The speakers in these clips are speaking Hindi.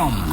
Boom!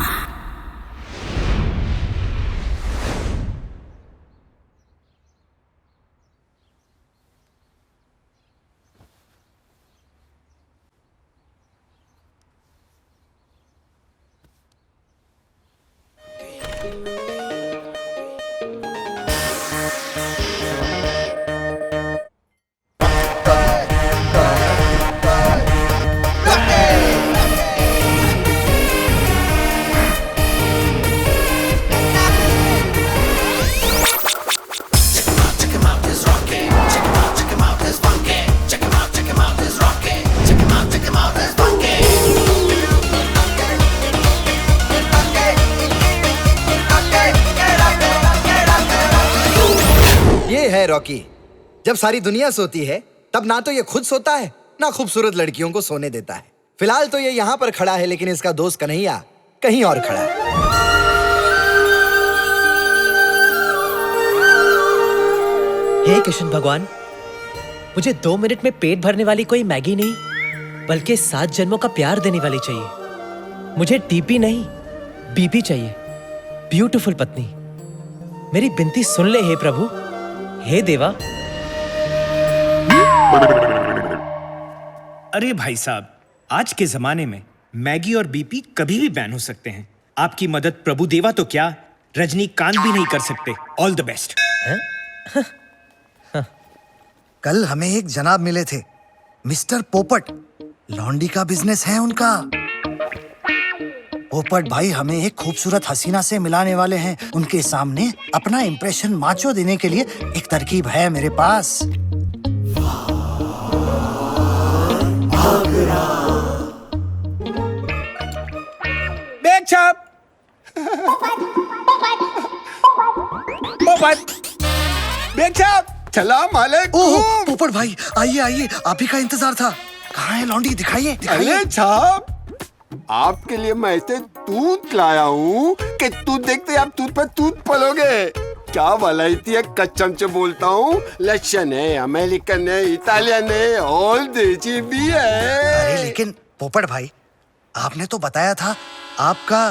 ये है रॉकी। जब सारी दुनिया सोती है तब ना तो ये खुद सोता है ना खूबसूरत लड़कियों को सोने देता है। फिलहाल तो ये यहाँ पर खड़ा है, लेकिन इसका दोस्त कन्हैया कहीं और खड़ा है। हे कृष्ण भगवान, मुझे 2 मिनट में पेट भरने वाली कोई मैगी नहीं, बल्कि 7 जन्मों का प्यार देने वाली चाहिए। मुझे टीपी नहीं, बीपी चाहिए। ब्यूटीफुल पत्नी, मेरी विनती सुन ले हे प्रभु, हे देवा। अरे भाई साहब, आज के जमाने में मैगी और बीपी कभी भी बैन हो सकते हैं। आपकी मदद प्रभु देवा तो क्या, रजनीकांत भी नहीं कर सकते। All the best. कल हमें एक जनाब मिले थे, मिस्टर पोपट। लॉन्डी का बिजनेस है उनका। पोपट भाई हमें एक खूबसूरत हसीना से मिलाने वाले हैं। उनके सामने अपना इंप्रेशन माचो देने के लिए एक तरकीब है मेरे पास। बैग छाप। पोपट, बैग छाप। चला मालिक। ओह पोपट भाई, आइए आइए, आप ही का इंतजार था। कहाँ है लॉन्डी? दिखाइए दिखाइए। अरे छाप, आपके लिए मैं ऐसे दूध लाया हूँ कि दूध देखते आप दूध पे दूध पलोगे। क्या वलायती है, कच्चम से बोलता हूँ। लक्षण है, अमेरिकन है, इटालियन है, ऑल देसी भी है। अरे लेकिन पोपट भाई, आपने तो बताया था आपका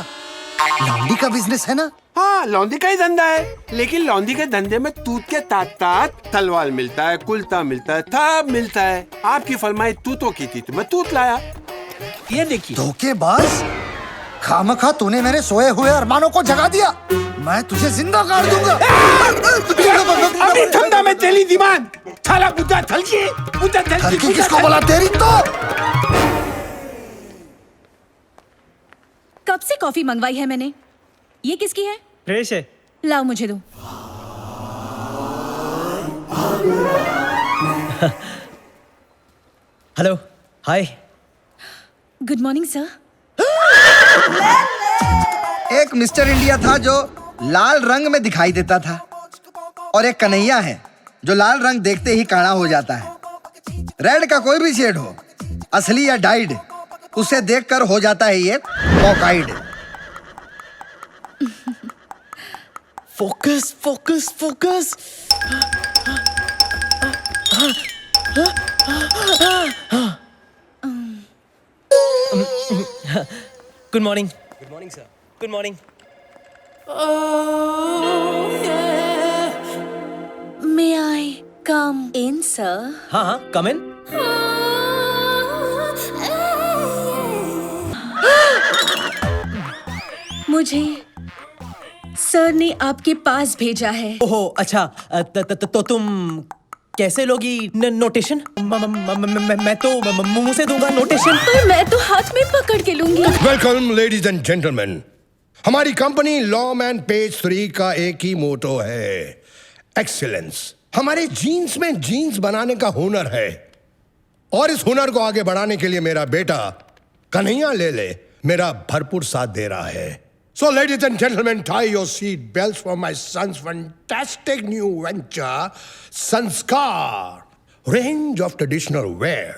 लॉन्डी का बिजनेस है ना? हाँ, लौंडी का ही धंधा है, लेकिन लौंडी के धंधे में दूध के तात तलवार मिलता है, कुल्ता मिलता है, थाप मिलता है। आपकी फरमाइश तूतों की थी तो मैं तूत लाया। ये देखिए। धोखेबाज, खामखा तूने मेरे सोए हुए अरमानों को जगा दिया। मैं तुझे जिंदा काट दूंगा। अभी ठंडा में तेली दिमाग, थाला बुद्धा थलकी, बुद्धा थलकी किसको बोला? तेरी तो। कब से कॉफी मंगवाई है मैंने। ये किसकी है? फ्रेश है। लाओ मुझे दो। Hello, hi. Good morning sir. एक मिस्टर इंडिया था जो लाल रंग में दिखाई देता था, और एक कन्हैया है जो लाल रंग देखते ही काला हो जाता है। रेड का कोई भी शेड हो, असली या डाइड, उसे देखकर हो जाता है ये कॉकाइड। Focus focus focus. Good morning. Good morning sir. Good morning. May I come in sir? हाँ हाँ, कम इन। मुझे सर ने आपके पास भेजा है। ओहो अच्छा, तो तुम कैसे लोगी नोटेशन? मैं तो मुंह से दूंगा नोटेशन। पर मैं तो हाथ में पकड़ के लूंगी। Welcome ladies and gentleman. हमारी कंपनी लॉम एंड पेज 3 का एक ही मोटो है, एक्सीलेंस। हमारे जीन्स में जीन्स बनाने का हुनर है, और इस हुनर को आगे बढ़ाने के लिए मेरा बेटा कन्हैया ले मेरा भरपूर साथ दे रहा है। So, ladies and gentlemen, tie your seat belts for my son's fantastic new venture, Sanskar, range of traditional wear.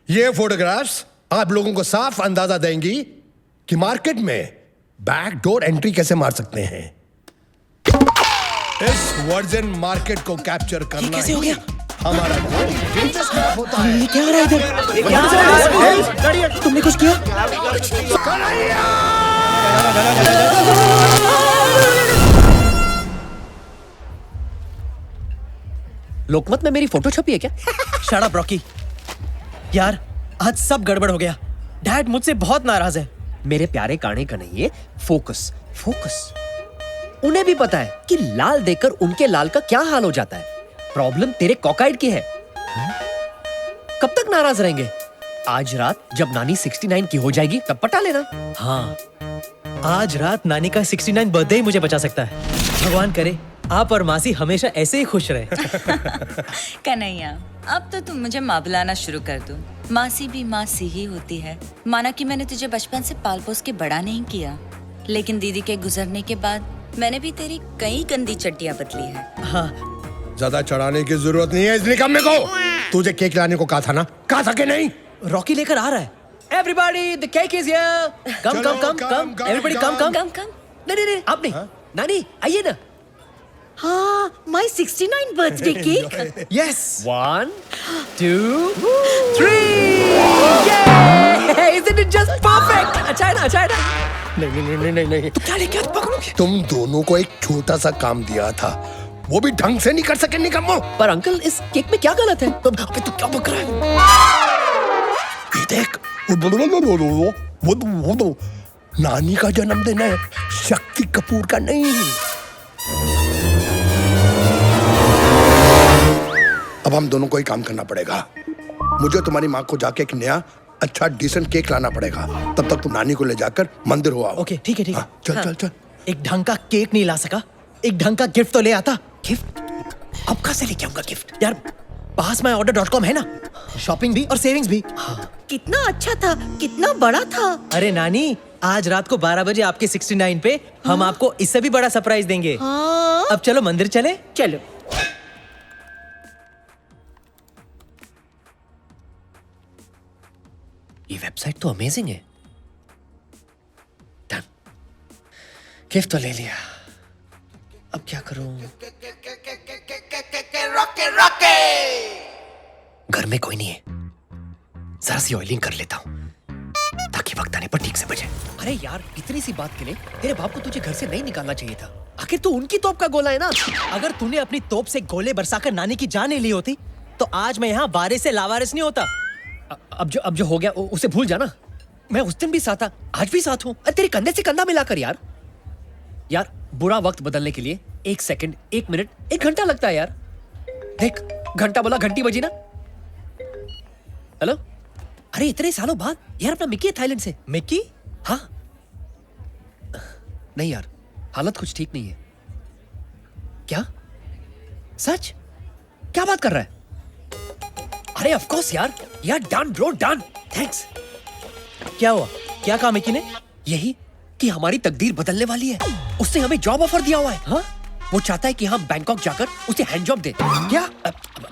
ये फोटोग्राफ्स आप लोगों को साफ अंदाजा देंगी कि मार्केट में बैकडोर एंट्री कैसे मार सकते हैं। इस वर्जिन मार्केट को कैप्चर करना कैसे हो गया? हमारा ड्रीम स्क्रैप होता है। ये क्या हो रहा है इधर? यहाँ से तुमने कुछ किया? लोकमत में मेरी फोटो छपी है क्या? Shut up Rocky. यार आज सब गड़बड़ हो गया। डैड मुझसे बहुत नाराज है। मेरे प्यारे काने का नहीं है, फोकस फोकस। उन्हें भी पता है कि लाल देखकर उनके लाल का क्या हाल हो जाता है। प्रॉब्लम तेरे कॉकाइड की है। कब तक नाराज रहेंगे? आज रात जब नानी 69 की हो जाएगी तब पटा लेना। हाँ, आज रात नानी का 69 बर्थडे ही मुझे बचा सकता है। भगवान करे आप और मासी हमेशा ऐसे ही खुश रहे। कन्हैया, अब तो तुम मुझे माँ बुलाना शुरू कर दो। मासी भी मासी ही होती है। माना कि मैंने तुझे बचपन से पाल पोस के बड़ा नहीं किया, लेकिन दीदी के गुजरने के बाद मैंने भी तेरी कई गंदी चड्डियाँ बदली है। हाँ, ज्यादा चढ़ाने की जरूरत नहीं है इस निकम्मे को। तुझे केक लाने को कहा था ना, कहा था कि नहीं? रॉकी लेकर आ रहा है। Everybody, the cake is here. Come, चलो, come, come, come, come. Everybody, come, come. कम कम। नहीं आप नहीं। नानी आइए ना। हाँ, my 69 birthday cake. Yes. 1 2 3. Yay! Isn't it just perfect? अच्छा है ना, अच्छा है ना? नहीं। क्या लेके पकड़ोगे? तुम दोनों को एक छोटा सा काम दिया था, वो भी ढंग से नहीं कर सके निकम्मो। पर अंकल इस केक में क्या गलत है? अबे तू क्या बक रहा है? ये देख, वो नानी का जन्मदिन है, शक्ति कपूर का नहीं। अब हम दोनों को ही काम करना पड़ेगा। मुझे तुम्हारी माँ को जाके एक नया अच्छा डिसेंट केक लाना पड़ेगा। तब तक तुम नानी को ले जाकर मंदिर हो आओ। ओके, ठीक है, ठीक है। हाँ, चल चल चल। एक ढंग का केक नहीं ला सका, एक ढंग का गिफ्ट तो ले आता। गिफ्ट? अब कहाँ से लेके आऊंगा गिफ्ट? यार पास में order.com है ना, शॉपिंग भी और सेविंग्स भी। कितना अच्छा था, कितना बड़ा था। अरे नानी, आज रात को 12 बजे आपके 69 पे हम आपको इससे भी बड़ा सरप्राइज देंगे। हाँ। अब चलो मंदिर चले। चलो। ये वेबसाइट तो अमेजिंग है। डन, गिफ्ट तो ले लिया। अब क्या करूं? घर में कोई नहीं है, जरा सी ऑयलिंग कर लेता हूं ताकि वक्त आने पर ठीक से बजे। अरे यार, इतनी सी बात के लिए तेरे बाप को तुझे घर से नहीं निकालना चाहिए था। आखिर तू उनकी तोप का गोला है ना। अगर तूने अपनी तोप से गोले बरसाकर नानी की जान नहीं ली होती तो आज मैं यहाँ वारिस से लावारिस नहीं होता। अब जो हो गया उसे भूल जाना। मैं उस दिन भी साथ था, आज भी साथ हूं। अरे तेरे कंधे से कंधा मिलाकर यार बुरा वक्त बदलने के लिए 1 सेकंड, 1 मिनट, 1 घंटा लगता है यार। देख, घंटा बोला, घंटी बजी ना। हेलो, अरे इतने सालों बाद यार अपना मिक्की है थाईलैंड से। मिक्की? हाँ, नहीं यार, हालत कुछ ठीक नहीं है। क्या? सच? क्या बात कर रहा है? अरे ऑफ कोर्स यार डन ब्रो, डन, थैंक्स। क्या हुआ? क्या कहा मिक्की ने? यही कि हमारी तकदीर बदलने वाली है। उसने हमें जॉब ऑफर दिया हुआ है। हाँ? वो चाहता है कि हम बैंकॉक जाकर उसे हैंड जॉब दे। क्या?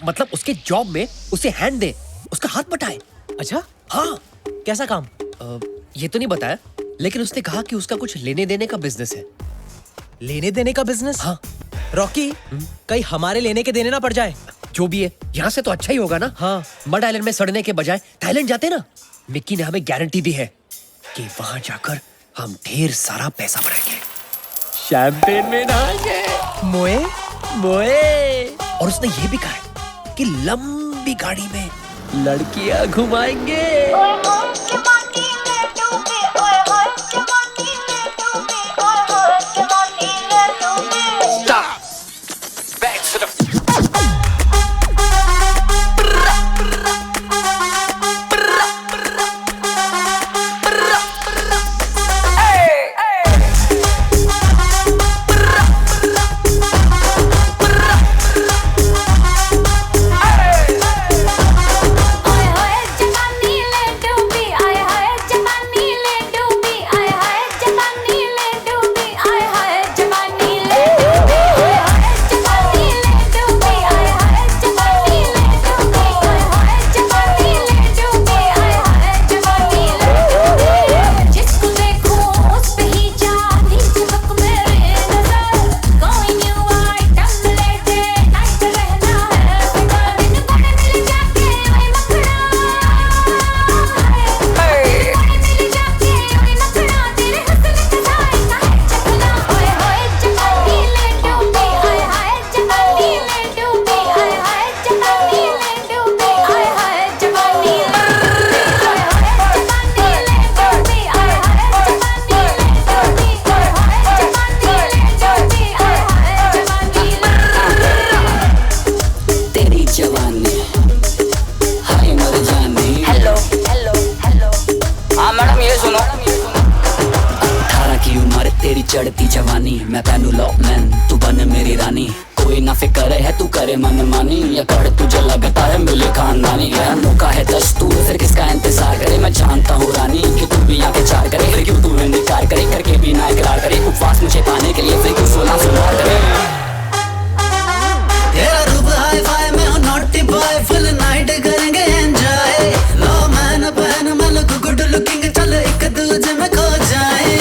मतलब उसके जॉब में उसे हैंड दे, उसका हाथ बटाए। अच्छा, हाँ। कैसा काम? ये तो नहीं बताया, लेकिन उसने कहा कि उसका कुछ लेने देने का बिजनेस है। लेने देने का बिजनेस? हाँ। रॉकी, कहीं हमारे लेने के देने ना पड़ जाए। जो भी है, यहाँ से तो अच्छा ही होगा ना। हाँ। मड आइलैंड में सड़ने के बजाय थाईलैंड जाते ना। मिक्की ने हमें गारंटी दी है कि वहां जाकर हम ढेर सारा पैसा बनाएंगे, शैंपेन में नहाएंगे, मोए मोए। और उसने ये भी कहा है कि लंबी गाड़ी में लड़कियां घुमाएंगे। जवानी ले डूबी चढ़ती जवानी मैं पहनू लॉकमैन तू बन मेरी रानी कोई ना फिक्र है तू करे मन मानी या कर तुझे लगता है मिले खानदानी है मौका है दस्तूर फिर किसका इंतजार करे मैं जानता हूँ रानी कि तू भी आके चार करे फिर क्यों तू इनकार करे करके भी ना इकरार करे उपवास मुझे पाने के लिए फिर क्यों 16 सुनार करे तेरा रूप हाई फाई में हूँ नॉटी बॉय फुल नाइट करेंगे एंजॉय लो मैन बहन मैं लुक गुड लुकिंग चल एक दूजे में खो जाए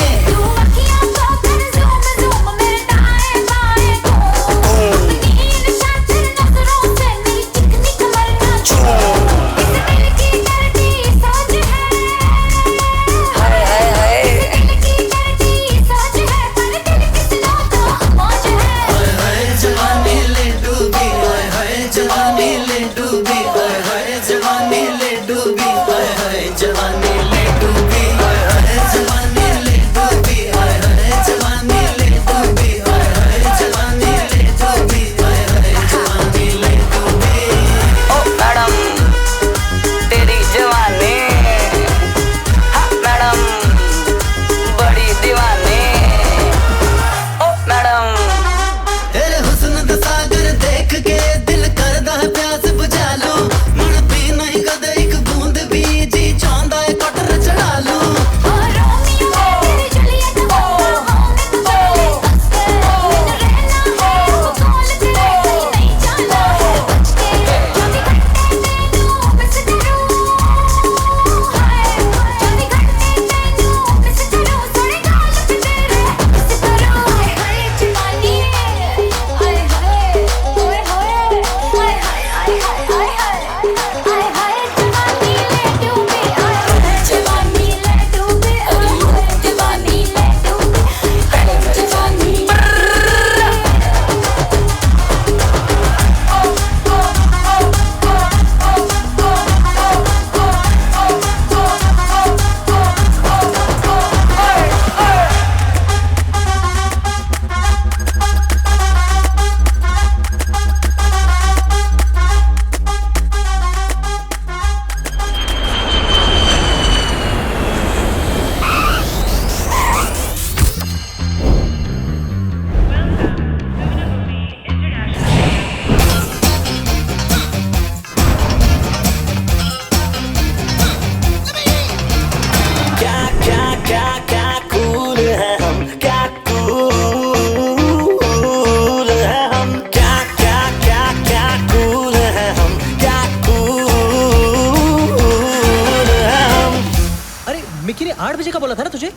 मिकी ने 8 बजे का बोला था ना तुझे?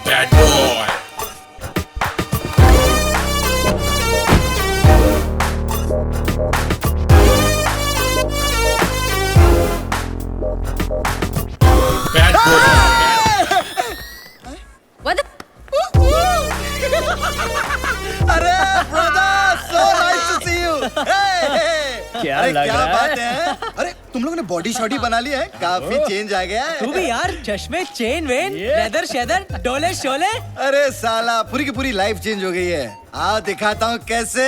Bad boy. Bad boy. What the? अरे brother, so nice to see you. क्या अरे लग क्या रहा बात है? है? अरे तुम लोगों ने बॉडी शॉडी बना ली है, काफी चेंज आ गया है। तू भी यार, चश्मे, चेन वेन, लेदर शेदर, डोले शोले। अरे साला पूरी की पूरी लाइफ चेंज हो गई है। आओ दिखाता हूँ कैसे।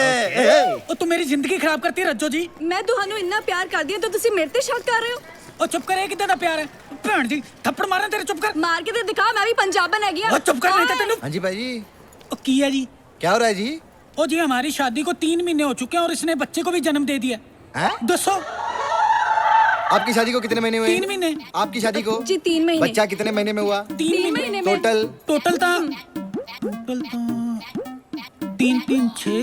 ਉਹ ਤੂੰ ਮੇਰੀ ਜ਼ਿੰਦਗੀ ਖਰਾਬ ਕਰਤੀ ਹੈ ਰੱਜੋ ਜੀ। ਮੈਂ ਤੁਹਾਨੂੰ ਇੰਨਾ ਪਿਆਰ ਕਰਦੀ ਹਾਂ ਤਾਂ ਤੁਸੀਂ ਮੇਰੇ ਤੇ ਸ਼ੱਕ ਕਰ ਰਹੇ ਹੋ। ਉਹ ਚੁੱਪ ਕਰ, ਇਹ ਕਿੱਦਾਂ ਦਾ ਪਿਆਰ ਹੈ? ਭੈਣ ਜੀ ਥੱਪੜ ਮਾਰਾਂ ਤੇਰੇ, ਚੁੱਪ ਕਰ। ਮਾਰ ਕੇ ਤੇ ਦਿਖਾ, ਮੈਂ ਵੀ ਪੰਜਾਬਣ ਹੈਗੀ ਆ। ਉਹ ਚੁੱਪ ਕਰ, ਨਹੀਂ ਤਾਂ ਤੈਨੂੰ। हाँ जी भाई जी, ਉਹ ਕੀ ਹੈ जी? क्या हो रहा है जी? ਉਹ जी हमारी शादी को 3 महीने हो चुके हैं और इसने बच्चे को भी जन्म दे दिया। हैं? दसो आपकी शादी को कितने महीने हुए? 3 महीने। आपकी शादी को? जी 3 महीने। बच्चा कितने महीने में हुआ? 3 महीने में। टोटल? टोटल था 3 3 6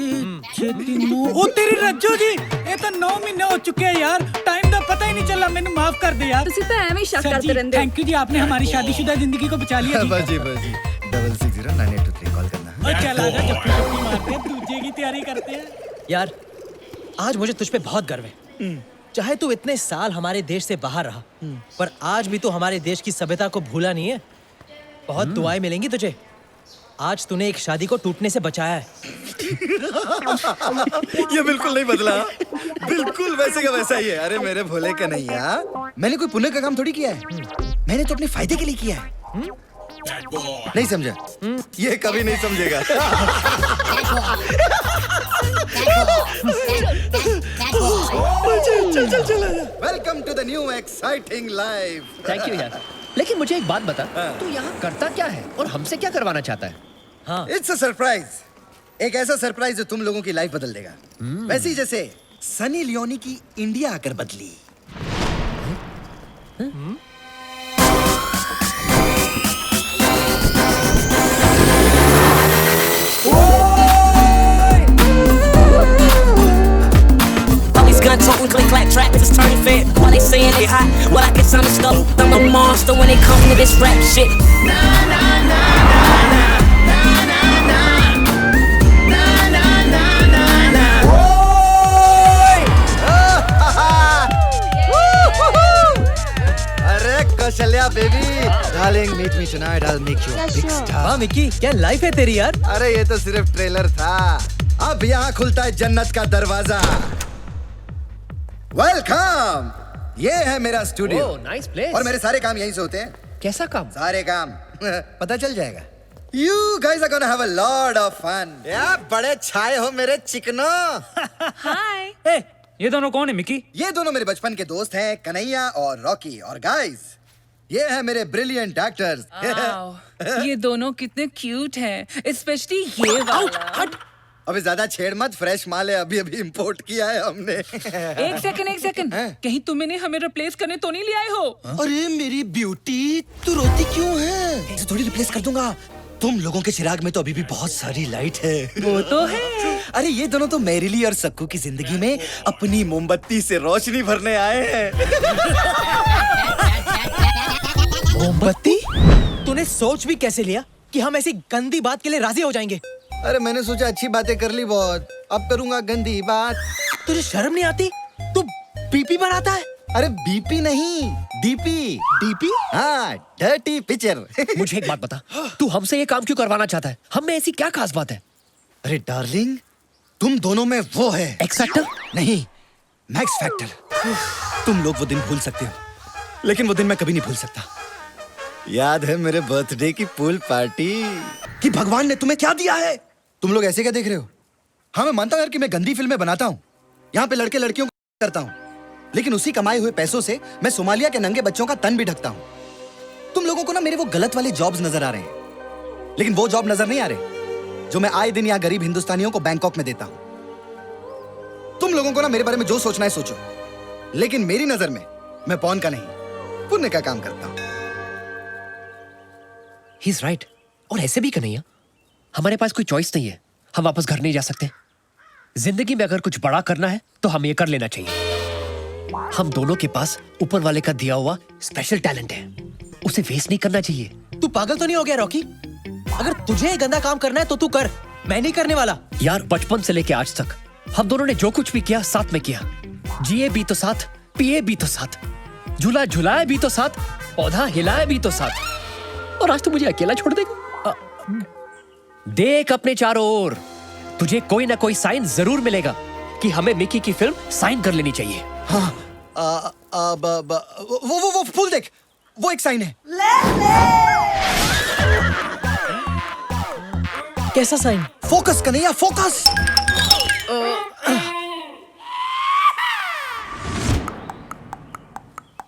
6 3 9। ओ तेरी रज्जो जी, ये तो 9 महीने हो चुके हैं यार। टाइम का पता ही नहीं चला। मैंने माफ कर दे यार। ਤੁਸੀਂ ਤਾਂ ਐਵੇਂ ਹੀ ਸ਼ੱਕ सर ਕਰਦੇ जी, ਰਹਿੰਦੇ ਹੋ। थैंक यू जी, आपने हमारी शादीशुदा जिंदगी को बचा लिया जी। बस जी 660982 कॉल करना। और चल आजा, जप्पी जप्पी मारते हैं, दूजे की तैयारी करते हैं। यार, आज मुझे तुझ पे बहुत गर्व है। चाहे तू इतने साल हमारे देश से बाहर रहा, पर आज भी तू हमारे देश की सभ्यता को भूला नहीं है। बहुत दुआएं मिलेंगी तुझे। आज तूने एक शादी को टूटने से बचाया है। ये बिल्कुल नहीं बदला, बिल्कुल वैसे का वैसा ही है। अरे मेरे भोले कन्हैया, मैंने कोई पुण्य का काम थोड़ी किया है, मैंने तो अपने फायदे के लिए किया है। नहीं समझा? ये कभी नहीं समझेगा। चल। Welcome to the new exciting life. Thank you यार। लेकिन मुझे एक बात बता, तू यहाँ करता क्या है और हमसे क्या करवाना चाहता है? हाँ इट्स अ सरप्राइज, एक ऐसा सरप्राइज जो तुम लोगों की लाइफ बदल देगा। वैसे ही जैसे सनी लियोनी की इंडिया आकर बदली। Gun toting, click clack, trap is turning fit. While they saying they hot, well I guess I'm a stuff. I'm a monster when it comes to this rap shit. अरे Kaushalya baby, darling meet me tonight, I will make you a big star. वाह मिक्की, क्या लाइफ है तेरी यार। अरे ये तो सिर्फ ट्रेलर था, अब यहाँ खुलता है जन्नत का दरवाजा। वेलकम, ये है मेरा स्टूडियो। ओह, नाइस प्लेस। और मेरे सारे काम यहीं से होते हैं। कैसा काम? सारे काम पता चल जाएगा। You guys are gonna have a lot of fun। यार बड़े छाए हो मेरे चिकनो। हाय। ए, ये दोनों कौन है मिकी? ये दोनों मेरे बचपन के दोस्त हैं, कन्हैया और रॉकी। और गाइस, ये है मेरे ब्रिलियंट एक्टर्स। ये दोनों कितने क्यूट हैं, स्पेशली ये वाला। हट, अभी ज्यादा छेड़ मत, फ्रेश माल है, अभी अभी इंपोर्ट किया है हमने। एक सेकंड, कहीं तुम इन्हें हमें रिप्लेस करने तो नहीं ले आए हो? अरे मेरी ब्यूटी, तू रोती क्यों है? इसे थोड़ी रिप्लेस कर दूंगा। तुम लोगों के चिराग में तो अभी भी बहुत सारी लाइट है। वो तो है। अरे ये दोनों तो मैरिली और सक्कू की जिंदगी में अपनी मोमबत्ती से रोशनी भरने आए हैं। मोमबत्ती? तूने सोच भी कैसे लिया कि हम ऐसी गंदी बात के लिए राजी हो जाएंगे? अरे मैंने सोचा अच्छी बातें कर ली बहुत, अब करूंगा गंदी बात। तुझे शर्म नहीं आती? तू बीपी बनाता है? अरे बीपी नहीं, डीपी। डीपी? हाँ, डर्टी पिक्चर। मुझे एक बात बता, तू हमसे ये काम क्यों करवाना चाहता है? हम में ऐसी क्या खास बात है? अरे डार्लिंग, तुम दोनों में वो है एक्स फैक्टर? नहीं, मैक्स फैक्टर। तुम लोग वो दिन भूल सकते हो, लेकिन वो दिन मैं कभी नहीं भूल सकता। याद है मेरे बर्थडे की पूल पार्टी? कि भगवान ने तुम्हें क्या दिया है? तुम लोग ऐसे क्या देख रहे हो? हाँ, मैं मानता हूँ यार कि मैं गंदी फिल्में बनाता हूँ, यहाँ पे लड़के लड़कियों को करता हूँ, लेकिन उसी कमाए हुए पैसों से मैं सोमालिया के नंगे बच्चों का तन भी ढकता हूँ। तुम लोगों को ना मेरे वो गलत वाले जॉब्स नजर आ रहे हैं, लेकिन वो जॉब नजर नहीं आ रहे जो मैं आए दिन यहाँ गरीब हिंदुस्तानियों को बैंकॉक में देता हूँ। तुम लोगों को ना मेरे बारे में जो सोचना है सोचो, लेकिन मेरी नजर में मैं पौन का नहीं, पुण्य का काम करता हूँ। He is right. और ऐसे भी कन्हैया, हमारे पास कोई चॉइस नहीं है, हम वापस घर नहीं जा सकते। जिंदगी में अगर कुछ बड़ा करना है तो हम ये कर लेना चाहिए। हम दोनों के पास ऊपर वाले का दिया हुआ स्पेशल टैलेंट है, उसे वेस्ट नहीं करना चाहिए। तू पागल तो नहीं हो गया रॉकी? अगर तुझे ये गंदा काम करना है तो तू कर, मैं नहीं करने वाला। यार बचपन से लेके आज तक हम दोनों ने जो कुछ भी किया साथ में किया, जिए भी तो साथ, पिए भी तो साथ, झूला झुलाए भी तो साथ, पौधा हिलाए भी तो साथ, और आज तो मुझे अकेला छोड़ देगा। देख अपने चारों ओर, तुझे कोई ना कोई साइन जरूर मिलेगा कि हमें मिकी की फिल्म साइन कर लेनी चाहिए। हाँ, वो फूल देख, वो एक साइन है। कैसा साइन? Focus Kanhaiya, focus.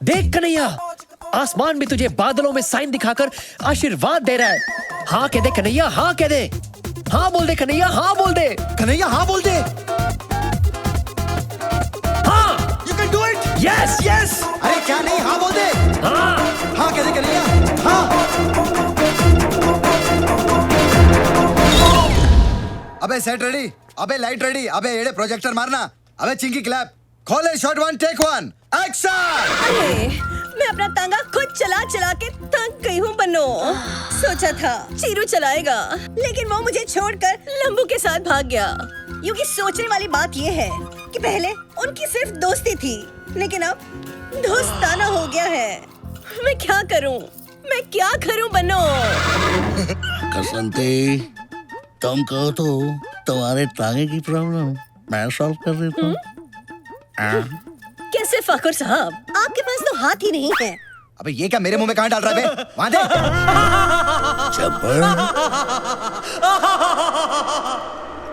देख कन्हैया, आसमान भी तुझे बादलों में साइन दिखाकर आशीर्वाद दे रहा है। हाँ कह दे कन्हैया, हाँ कह दे, हाँ बोल दे कन्हैया, हाँ बोल दे कन्हैया, हाँ बोल दे। हाँ, you can do it. Yes yes. अरे क्या नहीं, हाँ बोल दे। हाँ हाँ कह दे कन्हैया, हाँ। अबे सेट रेडी, अबे लाइट रेडी, अबे एड़े प्रोजेक्टर मारना, अबे चिंकी क्लैप, खोले शॉट 1 टेक 1 एक्शन। अरे मैं अपना तांगा खुद चला चला के थक गई हूँ बनो। सोचा था चीरू चलाएगा, लेकिन वो मुझे छोड़कर लंबू के साथ भाग गया। यूँ सोचने वाली बात ये है कि पहले उनकी सिर्फ दोस्ती थी, लेकिन अब दोस्ताना हो गया है। मैं क्या करूँ, मैं क्या करूँ बनो? कसंती, तुम कहो तो तुम्हारे टांगे की प्रॉब्लम मैं सॉल्व कर देता हूँ। कैसे फखर साहब, आपके पास तो हाथ ही नहीं है। अबे ये क्या मेरे मुंह में कहाँ डाल रहा है बे? वहाँ दे।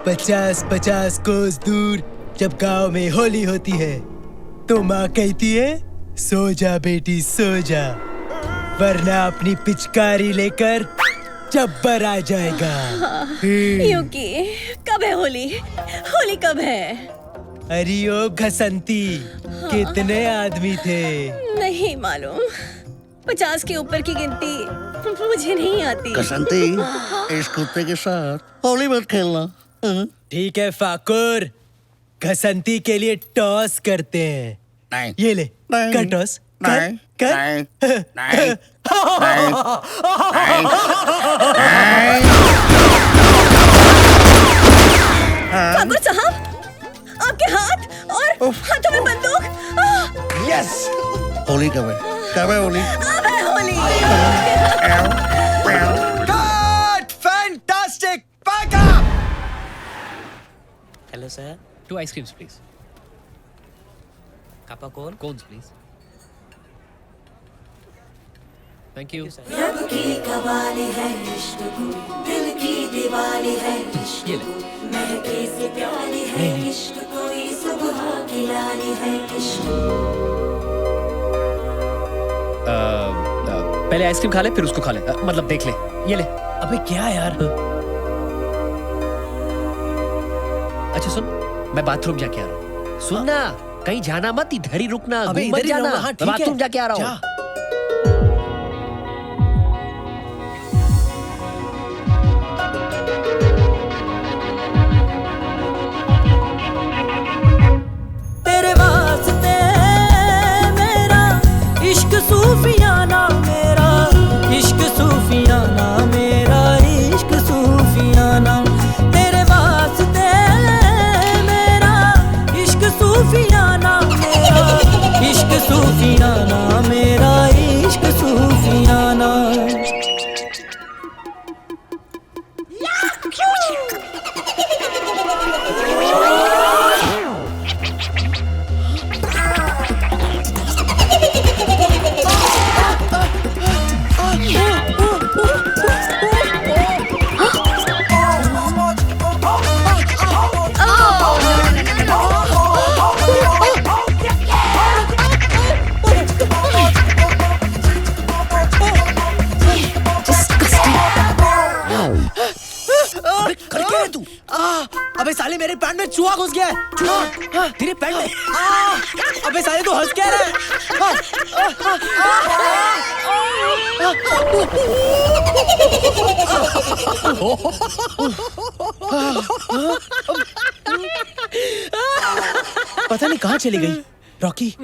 50-50 कोस दूर जब गांव में होली होती है तो माँ कहती है, सो जा बेटी सो जा। वरना अपनी पिचकारी लेकर जब्बर आ जाएगा। यूकी, कब है होली? होली कब है? अरे ओ घसंती, कितने आदमी थे? नहीं मालूम। 50 के ऊपर की गिनती मुझे नहीं आती। कसंती, इस कुत्ते के साथ होली मत खेलना। ठीक है फाकुर, घसंती के लिए टॉस करते हैं। नहीं, ये ले, नहीं, कर टॉस, कर, नहीं, कर। नहीं, नहीं, ठाकुर साहब, आपके हाथ और हाथों में बंदूक। यस, होली कब है? कब है होली? अब है होली। कट! फैंटास्टिक! पाका! Hello sir, 2 ice creams please. कापा कौन? Cones please. Thank you. रब की कवाली है इश्क को, दिल की दिवाली है इश्क ये को, महके से प्यारी है इश्क कोई सुबह की लाली है इश्क। पहले आइसक्रीम खा ले फिर उसको खा ले, मतलब देख ले। ये ले। अबे क्या यार? अच्छा सुन, मैं बाथरूम जाके आ रहा हूँ। सुन ना, कहीं जाना मत, इधर ही रुकना, अबे घूम मत इधर ही जाना। रहूंगा, हाँ, मैं ठीक है। बाथरूम जाके आ रहा हूँ। जा। तेरे वास्ते मेरा इश्क सूफियाना, मेरा इश्क सूफियाना, मेरा इश्क सूफियाना। तेरे वास्ते मेरा इश्क सूफियाना, मेरा इश्क सूफियाना, मेरा इश्क सूफियाना। अबे कर क्या रहा है तू? अबे साले मेरे पैंट में चूहा घुस गया है। चूहा तेरे पैंट में। अबे साले तू हंस क्या रहा है? पता नहीं कहाँ चली गई। रॉकी,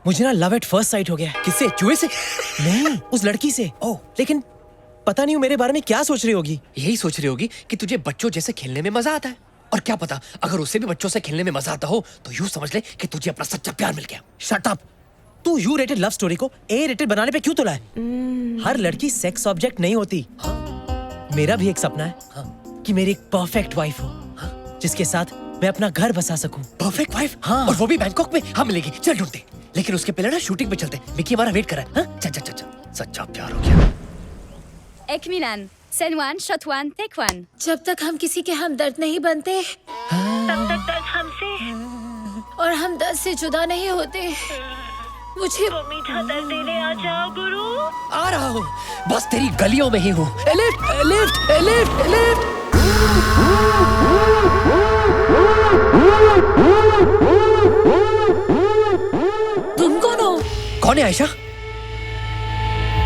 मुझे ना लव एट फर्स्ट साइट हो गया। किससे? चूहे से? नहीं, उस लड़की से। ओह, लेकिन पता नहीं वो मेरे बारे में क्या सोच रही होगी। यही सोच रही होगी कि तुझे बच्चों जैसे खेलने में मजा आता है। और क्या पता, अगर उसे भी बच्चों से खेलने में मजा आता हो तो यूं समझ ले कि तुझे अपना सच्चा प्यार मिल गया। Shut up. तू यू रेटेड लव स्टोरी को ए रेटेड बनाने पे क्यों तुला है? हर लड़की सेक्स ऑब्जेक्ट नहीं होती। मेरा भी एक सपना है कि मेरी एक परफेक्ट वाइफ हो, जिसके साथ मैं अपना घर बसा सकूं। Perfect wife? हाँ। और वो भी बैंकॉक में? हम मिलेगी, चल ढूंढते। लेकिन उसके पहले ना शूटिंग पे चलते। मिकी हमारा वेट कर रहा है। चल चल चल चल। सच्चा प्यार हो गया। एक minute, scene one, shot one, take one. जब तक हम किसी के हमदर्द नहीं बनते, तब तक दर्द हमसे और हम दर्द से जुदा नहीं होते। मुझे वो मीठा दर्द देने आ जाओ गुरु। आ रहा हूँ, बस तेरी गलियों में ही हूँ। Lift lift lift lift. तुम कौन हो? कौन है आयशा?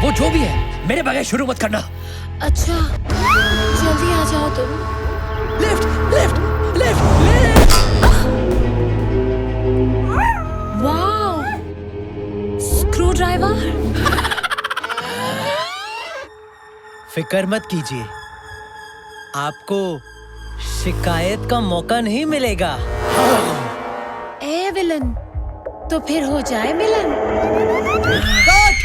वो जो भी है, मेरे बगैर शुरू मत करना। अच्छा, जल्दी आ जाओ तुम। Lift lift lift lift. Wow, screw driver. फिक्र मत कीजिए, आपको शिकायत का मौका नहीं मिलेगा। ए विलन, तो फिर हो जाए मिलन। Cut!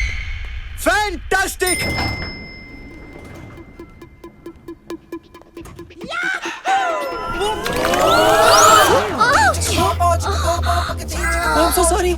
Fantastic! I'm so sorry.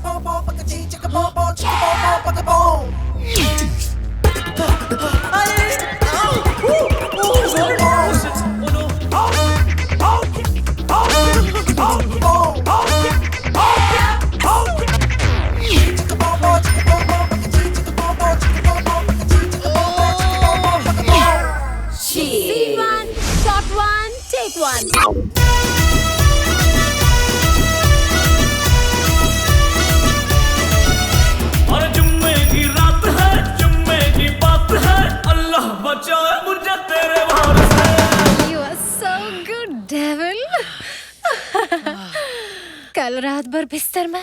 और बिस्तर में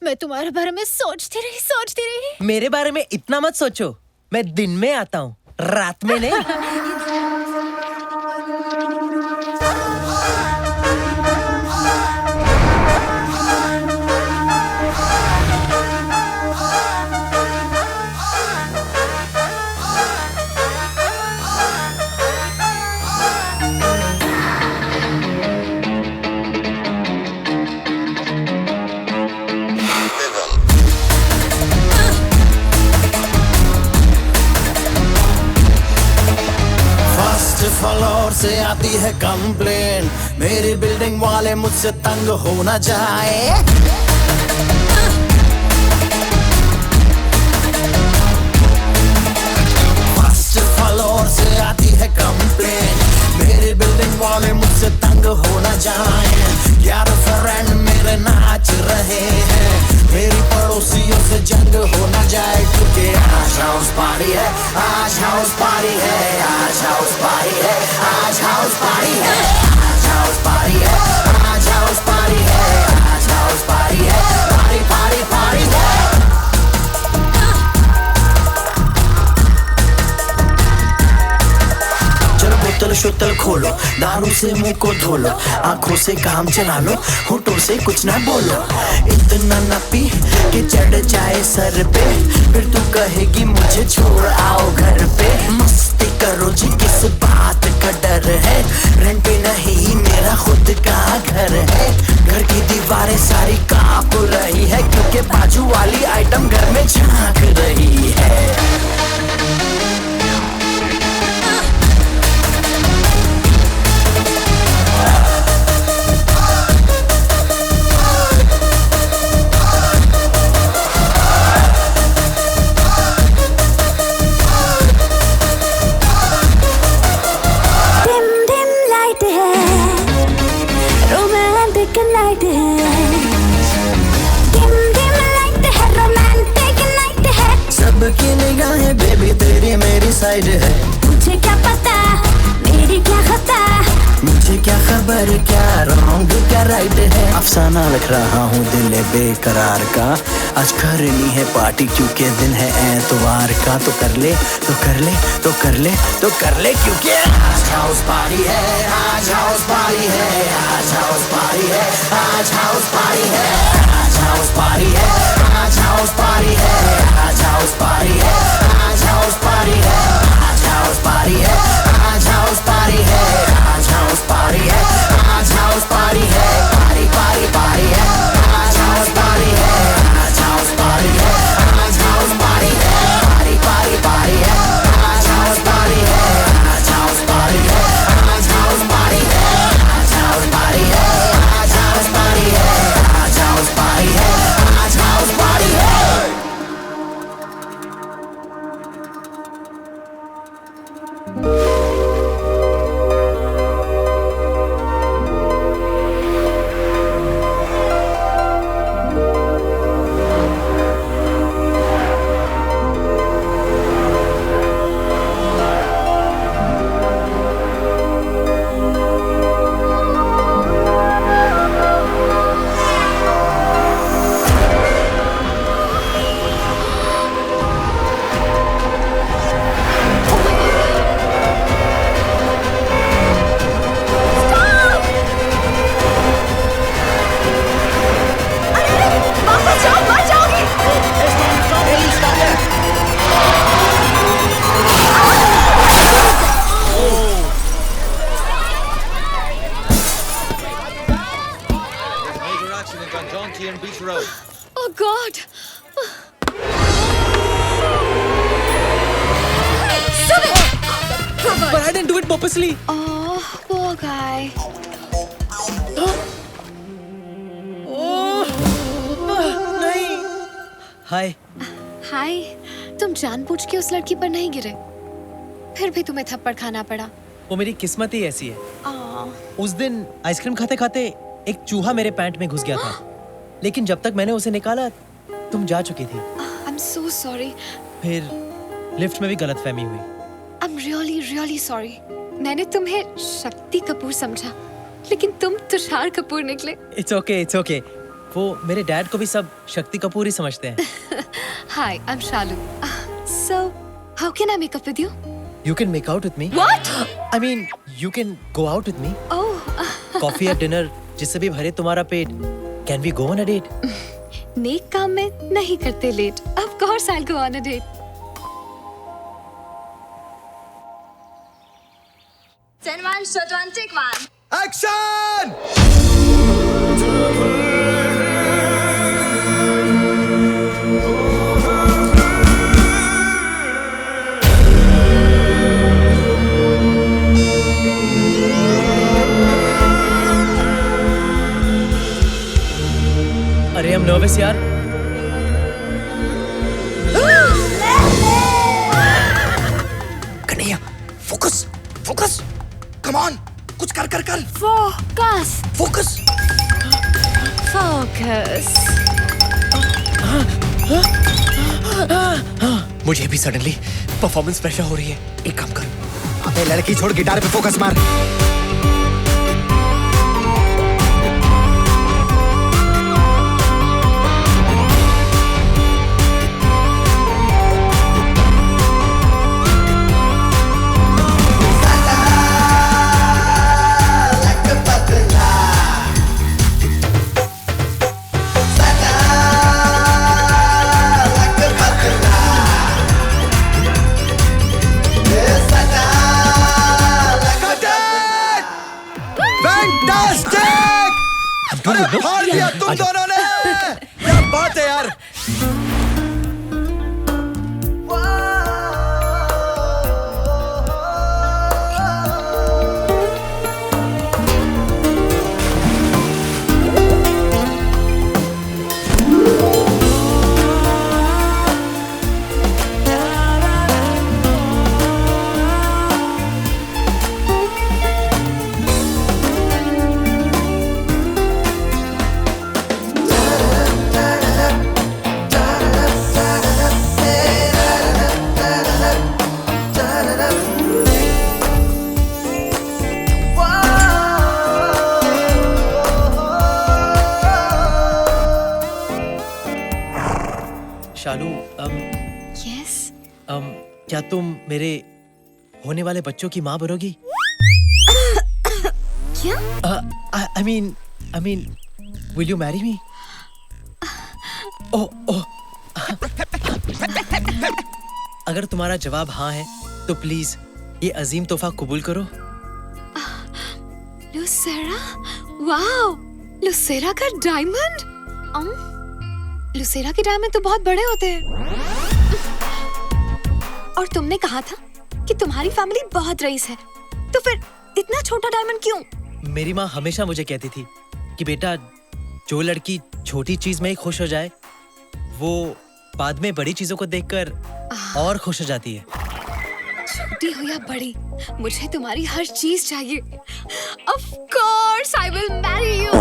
मैं तुम्हारे बारे में सोचती रही। मेरे बारे में इतना मत सोचो, मैं दिन में आता हूँ, रात में नहीं। फ्लोर से आती है कंप्लेन, मेरी बिल्डिंग वाले मुझसे तंग हो न जाए। फर्स्ट फ्लोर से आती है कंप्लेन, मेरी बिल्डिंग वाले मुझसे तंग हो न जाए। यार फ्रेंड मेरे नाच रहे हैं, मेरी पड़ोसियों से जंग हो न जाए, क्योंकि आज हाउस पार्टी है, आज हाउस पार्टी है, आज हाउस पार्टी है, आज हाउस पार्टी है, आज हाउस पार्टी है, आज हाउस पार्टी है, आज हाउस पार्टी है, पार्टी पार्टी पार्टी है। बोतल शोतल खोलो, दारू से मुंह को धो लो, आंखों से काम चला लो, होठों से कुछ ना बोलो। इतना न पी कि चढ़ जाए सर पे, फिर तू कहेगी मुझे छोड़ आओ घर पे। मस्ती करो जी, किस बात का डर है, रेंट पे नहीं मेरा खुद का घर है। घर की दीवारें सारी कांप रही है, क्योंकि बाजू वाली आइटम घर में झांक रही है। सबकी निगाहें बेबी तेरी मेरी साइड है, मुझे क्या पता मेरी क्या खता, मुझे क्या खबर क्या रॉन्ग क्या राइट है। अफसाना लिख रहा हूँ दिल बेकरार का, आज करनी है पार्टी क्योंकि दिन है एतवार का। तो कर ले तो कर ले तो कर ले तो कर ले, क्योंकि आज हाउस पार्टी है, आज हाउस पार्टी है, आज हाउस पार्टी है, आज हाउस पार्टी है, आज हाउस पार्टी है, आज हाउस पार्टी है, आज हाउस पार्टी है, आज हाउस पार्टी है, आज हाउस पार्टी है, आज हाउस पार्टी है, आज हाउस पार्टी है, आज हाउस पार्टी है, पार्टी पार्टी पार्टी है, आज हाउस पार्टी है, आज हाउस पार्टी है, आज हाउस पार्टी है, पार्टी पार्टी पार्टी है, आज हाउस पार्टी है, आज हाउस पार्टी है, आज हाउस पार्टी है, आज हाउस पार्टी है, आज हाउस पार्टी है, आज हाउस पार्टी है, आज हाउस पार्टी है। Oh God! Stop it! But I didn't do it purposely. Oh, poor guy. नहीं। हाय। हाय, तुम जानबूझ के उस लड़की पर नहीं गिरे, फिर भी तुम्हें थप्पड़ खाना पड़ा। वो मेरी किस्मत ही ऐसी है। आह, उस दिन आइसक्रीम खाते खाते एक चूहा मेरे पैंट में घुस गया था, लेकिन जब तक मैंने उसे निकाला तुम जा चुकी थी। I'm so sorry. फिर लिफ्ट में भी गलतफहमी हुई। I'm really, really sorry. मैंने तुम्हें शक्ति कपूर समझा, लेकिन तुम तुषार कपूर निकले। It's okay, it's okay. वो मेरे डैड को भी सब शक्ति कपूर ही समझते हैं. Hi, I'm Shalu. So, how can I make up with you? You can make out with me. What? I mean, you can go out with me. Oh, Coffee या dinner जिससे भी भरे तुम्हारा पेट. Can we go on a date? नेक काम में नहीं करते late. Of course I'll go on a date. Send one, shot one, take one. Action! अरे I'm nervous यार. Kanhaiya, focus, focus. Come on, कुछ कर कर कर. Focus. फोकस. Focus. मुझे भी सडनली परफॉर्मेंस प्रेशर हो रही है. एक काम कर. अबे लड़की छोड़, गिटार पे फोकस मार. अरे हार दिया तुम दोनों ने. क्या बात है यार. शालू, Yes. क्या तुम मेरे होने वाले बच्चों की माँ बनोगी? क्या? I mean, will you marry me? Oh. अगर तुम्हारा जवाब हाँ है, तो प्लीज ये अजीम तोहफा कबूल करो. लुसेरा? वाओ! लुसेरा का डायमंड? लुसेरा के डायमंड तो बहुत बड़े होते हैं. और तुमने कहा था कि तुम्हारी फैमिली बहुत रईस है, तो फिर इतना छोटा डायमंड क्यों? मेरी माँ हमेशा मुझे कहती थी कि बेटा, जो लड़की छोटी चीज में ही खुश हो जाए, वो बाद में बड़ी चीजों को देखकर और खुश हो जाती है. छोटी हो या बड़ी, मुझे तुम्हारी हर चीज चाहिए. Of course, I will marry you.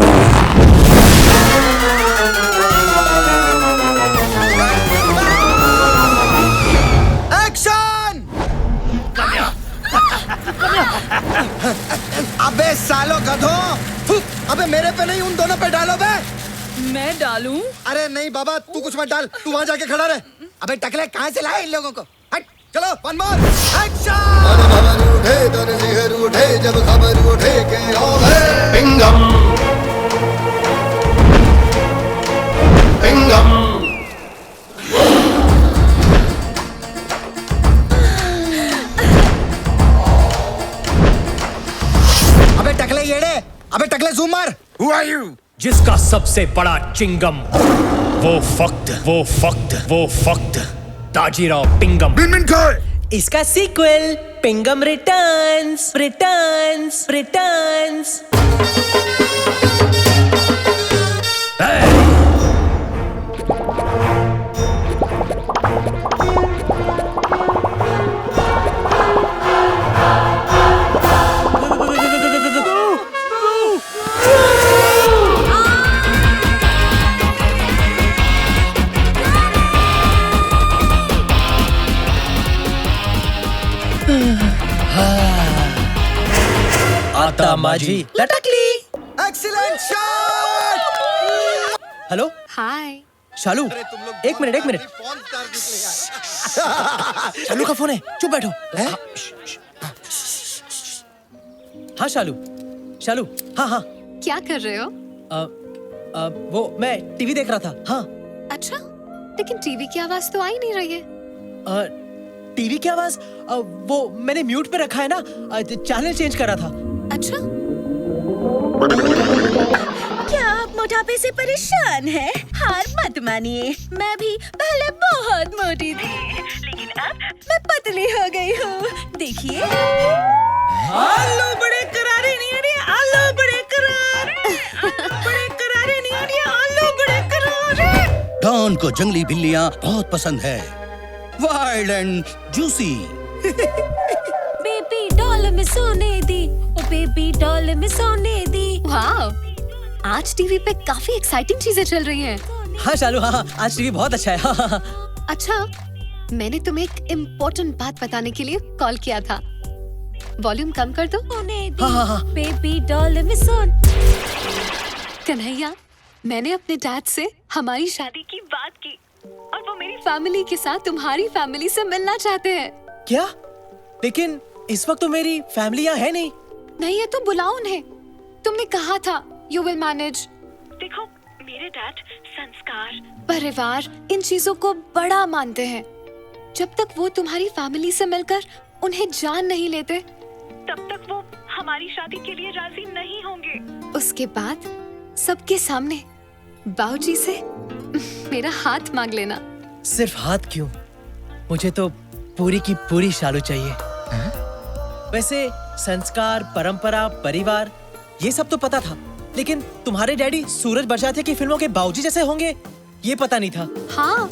Action! अबे सालो गधों! अबे मेरे पे नहीं, उन दोनों पे डालो बे. मैं डालूं? अरे नहीं बाबा, तू कुछ मत डाल. तू वहां जाके खड़ा रहे. अबे टकले, कहाँ से लाए इन लोगों को? हट, चलो वन मोर. एक्शन! उठे दर सिहर उठे जब खबर उठे के ओ पिंगम पिंगम. अबे टकले येड़े, अबे टकले जूम मार. Who are you? जिसका सबसे बड़ा चिंगम, वो फक्त ताजीराव पिंगम. इसका सीक्वल पिंगम रिटर्न्स. आता माझी लटकली. Excellent shot. Hello hi. Shalu, एक मिनट। शालू का फोन है, चुप बैठो। हाँ शालू, हाँ। क्या कर रहे हो? वो मैं टीवी देख रहा था। हाँ। अच्छा, लेकिन टीवी की आवाज तो आ ही नहीं रही है। टीवी की आवाज वो मैंने म्यूट पे रखा है ना, चैनल चेंज कर रहा था। अच्छा, क्या आप मोटापे से परेशान हैं? हार मत मानिए, मैं भी पहले बहुत मोटी थी, लेकिन अब मैं पतली हो गई हूँ। देखिए, आलू बड़े करारे नहीं आ रहे, आलू बड़े करारे, बड़े करारे नहीं आ रहे, आलू बड़े करारे। डॉन को जंगली बिल्लियाँ बहुत पसंद है, wild and juicy. Baby doll में सोने दी, ओ बेबी डॉल में सोने दी। वाह, आज टीवी पे काफी एक्साइटिंग चीजें चल रही हैं। हाँ शालू, हाँ, आज टीवी बहुत अच्छा है। हाँ। अच्छा, मैंने तुम्हें एक इम्पोर्टेंट बात बताने के लिए कॉल किया था। वॉल्यूम कम कर दो। हाँ। बेबी डॉल में सोन। कन्हैया, मैंने अपने डैड से हमारी शादी की बात की और वो मेरी फैमिली के साथ तुम्हारी फैमिली से मिलना चाहते हैं। क्या? लेकिन इस वक्त तो मेरी फैमिली यहाँ है नहीं। नहीं है तो बुलाओ उन्हें। तुमने कहा था यू विल मैनेज। देखो, मेरे डैड संस्कार, परिवार, इन चीजों को बड़ा मानते हैं। जब तक वो तुम्हारी फैमिली से मिलकर उन्हें जान नहीं लेते, तब तक वो हमारी शादी के लिए राजी नहीं होंगे। उसके बाद सबके सामने बाबूजी से मेरा हाथ मांग लेना। सिर्फ हाथ क्यों, मुझे तो पूरी की पूरी शालू चाहिए। वैसे संस्कार, परंपरा, परिवार, ये सब तो पता था, लेकिन तुम्हारे डैडी सूरज बरसातिया की फिल्मों के बाबूजी जैसे होंगे, ये पता नहीं था। हाँ,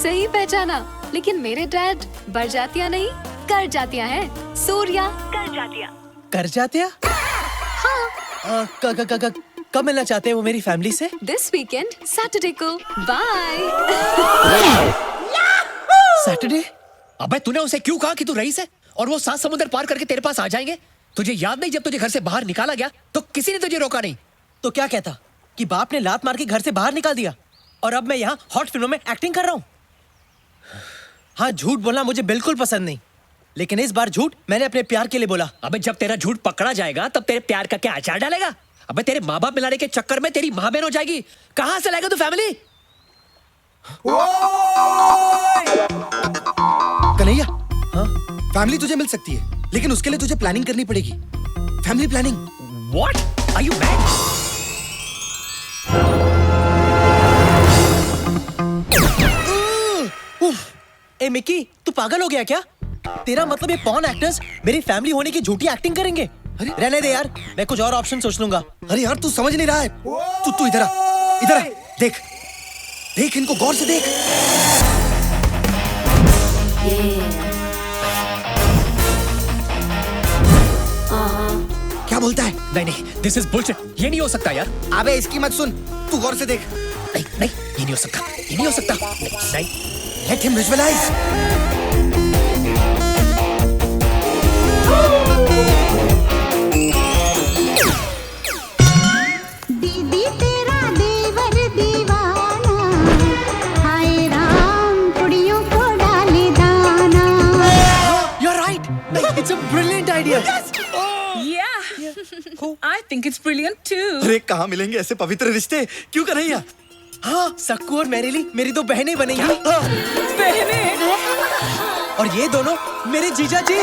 सही पहचाना। लेकिन मेरे डैड बरजातिया नहीं, कर जातिया है। सूर्या कर जातिया। कर जातिया? हाँ। कब मिलना चाहते हैं वो मेरी फैमिली से? दिस वीकेंड, सैटरडे को। बाय। सैटरडे? अबे तूने उसे क्यों कहा कि तू रईस है और वो 7 समुद्र पार करके तेरे पास आ जाएंगे? तुझे याद नहीं, जब तुझे घर से बाहर निकाला गया तो किसी ने तुझे रोका नहीं। तो क्या कहता कि बाप ने लात मार के घर से बाहर निकाल दिया और अब मैं यहाँ हॉट फिल्मों में एक्टिंग कर रहा हूँ? हाँ, झूठ बोलना मुझे बिल्कुल पसंद नहीं, लेकिन इस बार झूठ मैंने अपने प्यार के लिए बोला। अबे जब तेरा झूठ पकड़ा जाएगा तब तेरे प्यार का क्या अचार डालेगा? अबे तेरे माँ बाप मिलाने के चक्कर में तेरी माँ बहन हो जाएगी। कहाँ से लाएगा तू फैमिली? कन्हैया, हाँ? फैमिली तुझे मिल सकती है, लेकिन उसके लिए तुझे प्लानिंग करनी पड़ेगी। Family planning. What? Are you mad? A Mickey, तू पागल हो गया क्या? तेरा मतलब ये पॉर्न एक्टर्स मेरी फैमिली होने की झूठी एक्टिंग करेंगे? अरे रहने दे यार, मैं कुछ और ऑप्शन सोच लूंगा। अरे यार, तू समझ नहीं रहा है। तू इधर आ, देख इनको गौर से देख। क्या बोलता है? नहीं, this is bullshit. ये नहीं हो सकता यार। अबे इसकी मत सुन, तू गौर से देख। नहीं, ये नहीं हो सकता, ये नहीं हो सकता। नहीं, Let him visualize. दीदी तेरा देवर दीवाना, हाय राम कुड़ियों को डाले दाना। You're right. It's a brilliant idea. I think it's brilliant too. अरे कहाँ मिलेंगे ऐसे पवित्र रिश्ते? क्यों कन्हैया? हाँ, सक्कू और मैरिली मेरी 2 बहनें बनेंगी। बहनें? और ये दोनों मेरे जीजा जी।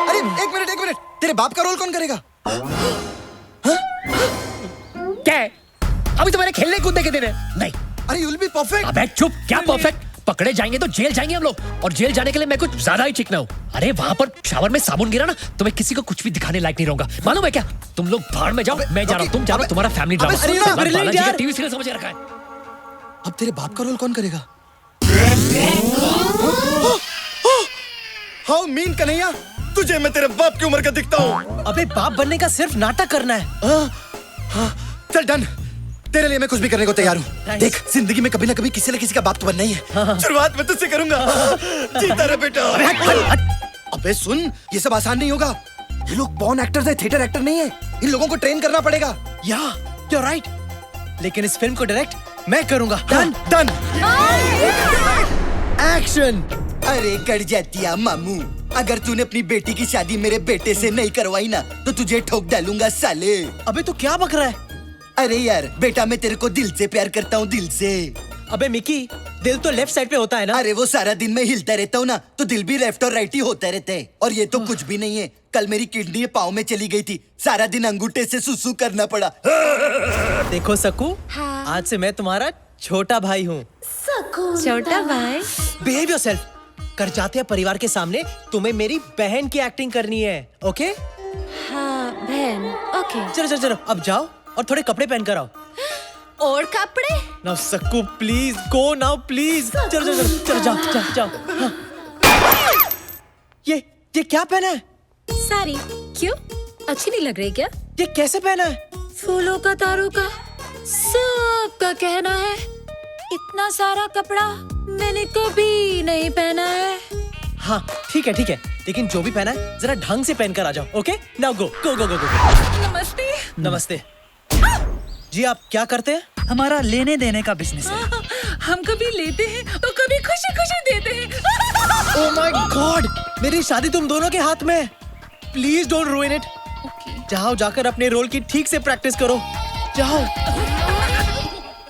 अरे एक मिनट, तेरे बाप का रोल कौन करेगा? क्या है? अभी तो मेरे खेलने कूदने के दिन है। नहीं। अरे you'll be perfect. अबे चुप, क्या परफेक्ट? पकड़े जाएंगे तो जेल जाएंगे हम लोग, और जेल जाने के लिए मैं कुछ ज्यादा ही चिकना हूँ। अरे वहाँ पर शावर में साबुन गिरा ना, तो मैं किसी को कुछ भी दिखाने लायक नहीं रहूंगा। मालूम है क्या? तुम लोग भाड़ में जाओ, मैं जा रहा हूँ, तुम जा रहा हो, तुम्हारा फैमिली ड्रामा। अबे सुन ना, बालाजी का टीवी सीरियल समझ रखा है। अब तेरे बाप का रोल कौन करेगा? हाउ मीन कन्हैया, तुझे मैं तेरे बाप की उम्र का दिखता हूँ। अबे बाप बनने का सिर्फ नाटक करना है। चल डन, तेरे लिए मैं कुछ भी करने को तैयार हूँ। देख, जिंदगी में कभी ना कभी किसी न किसी का बाप तो बनना ही है। शुरुआत मैं तुझसे करूंगा। जीता रहे बेटा। अबे सुन, ये सब आसान नहीं होगा। ये लोग पॉर्न एक्टर्स हैं, थिएटर एक्टर नहीं है। इन लोगों को ट्रेन करना पड़ेगा। या You're right. लेकिन इस फिल्म को डायरेक्ट मैं करूंगा. Done. Action. अरे कर जातिया मामू, अगर तूने अपनी बेटी की शादी मेरे बेटे से नहीं करवाई ना तो तुझे ठोक डालूंगा साले. अबे तू क्या बक रहा है? अरे यार बेटा, मैं तेरे को दिल से प्यार करता हूँ, दिल से. अबे मिकी, दिल तो लेफ्ट साइड पे होता है ना. अरे वो सारा दिन मैं हिलता रहता हूँ ना, तो दिल भी लेफ्ट और राइट ही होता रहता है. और ये तो कुछ भी नहीं है. कल मेरी किडनी पाँव में चली गई थी, सारा दिन अंगूठे से सुसु करना पड़ा. देखो सकू, आज से मैं तुम्हारा छोटा भाई हूँ. छोटा भाई. Behave yourself. कर जाते हैं परिवार के सामने तुम्हें मेरी बहन की एक्टिंग करनी है. ओके? हाँ बहन. ओके. चलो अब जाओ और थोड़े कपड़े पहन कर आओ. और कपड़े? Now Sakku please go now please. चलो जाओ. हाँ. ये क्या पहना है? साड़ी. क्यों? अच्छी नहीं लग रही क्या? ये कैसे पहना है? फूलों का, तारों का, सबका कहना है. इतना सारा कपड़ा मैंने कभी नहीं पहना है. हाँ ठीक है लेकिन जो भी पहना है जरा ढंग से पहन कर आ जाओ. Okay now go. नमस्ते. नमस्ते. जी आप क्या करते हैं? हमारा लेने देने का बिजनेस है. हम कभी लेते हैं तो कभी खुशी खुशी देते हैं. ओह माय गॉड, मेरी शादी तुम दोनों के हाथ में है. Please don't रूइन it. जाओ जाकर अपने रोल की ठीक से प्रैक्टिस करो. जाओ.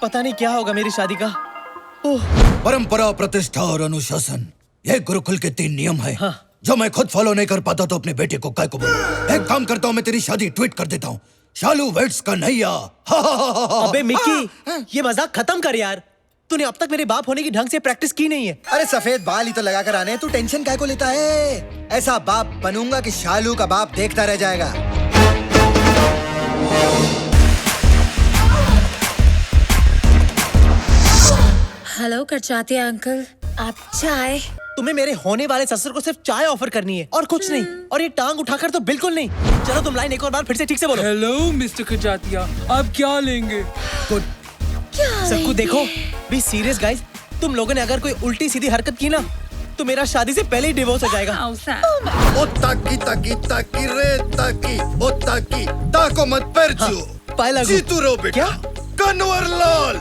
पता नहीं क्या होगा मेरी शादी का. परंपरा, प्रतिष्ठा और अनुशासन, ये गुरुकुल के 3 नियम है. हाँ. जो मैं खुद फॉलो नहीं कर पाता तो अपने बेटे को काय को बोलूं. एक काम करता हूँ, मैं तेरी शादी ट्वीट कर देता हूँ. शालू वेट्स कन्हैया. अबे मिक्की, ये मजाक खत्म कर यार. तूने अब तक मेरे बाप होने की ढंग से प्रैक्टिस की नहीं है. अरे सफेद बाल ही तो लगा कर आने, तू टेंशन काय को लेता है? ऐसा बाप बनूंगा कि शालू का बाप देखता रह जाएगा. हेलो करचाते अंकल, आप चाय? तुम्हें मेरे होने वाले ससुर को सिर्फ चाय ऑफर करनी है और कुछ नहीं. और ये टांग उठाकर तो बिल्कुल नहीं. चलो तुम लाइन एक और बार फिर से ठीक से बोलो. हेलो मिस्टर खजातिया, आप क्या लेंगे? गुड. सबको देखो, बी सीरियस गाइस. तुम लोगों ने अगर कोई उल्टी सीधी हरकत की ना तो मेरा शादी से पहले ही डिवोर्स हो जाएगा. ओ ताकी रे ताकी, ओ ताकी ताको मत परचू. पाए लागू. जीतू रो बेटा. कन्वर लाल.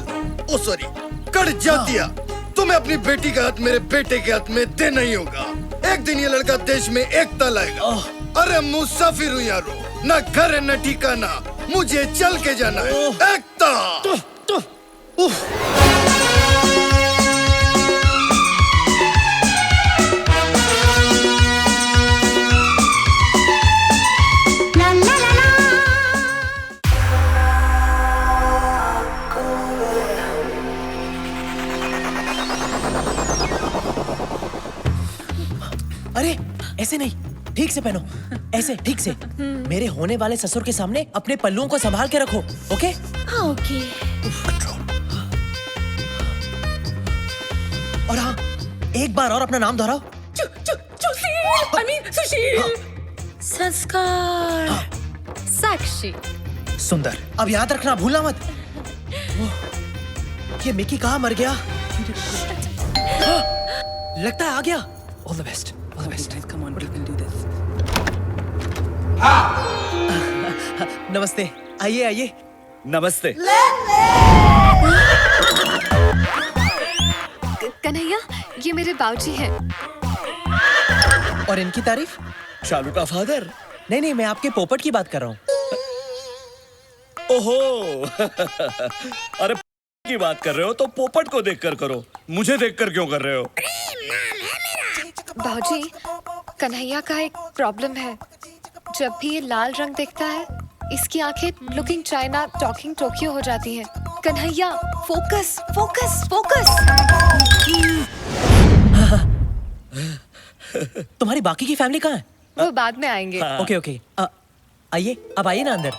ओ सॉरी, कट जातिया. तुम्हें अपनी बेटी का हाथ मेरे बेटे के हाथ में देना ही होगा. एक दिन ये लड़का देश में एकता लाएगा. अरे मुसाफिर हूँ यारो, न घर है न ठिकाना, मुझे चल के जाना है. एकता. ला ला ला ला. अरे ऐसे नहीं, ठीक से पहनो. ऐसे ठीक से. मेरे होने वाले ससुर के सामने अपने पल्लुओं को संभाल के रखो. ओके? हाँ ओके. और हाँ, एक बार और अपना नाम दोहराओ. सुशील. संस्कार. साक्षी. सुंदर. अब याद रखना, भूलना मत. ये मिकी कहाँ मर गया? लगता है आ गया. All the best. Come on, we can do this. नमस्ते. आइए. नमस्ते. कन्हैया, ये मेरे बाबूजी हैं. और इनकी तारीफ? शालू का फादर. नहीं, मैं आपके पोपट की बात कर रहा हूँ. ओहो. अरे की बात कर रहे हो तो पोपट को देखकर करो, मुझे देखकर क्यों कर रहे हो? बाबूजी, कन्हैया का एक प्रॉब्लम है. जब भी ये लाल रंग देखता है, इसकी आंखें लुकिंग चाइना टॉकिंग टोक्यो हो जाती हैं. कन्हैया, फोकस. तुम्हारी बाकी की फैमिली कहाँ है? वो बाद में आएंगे. ओके. आइए, अब आइए ना अंदर.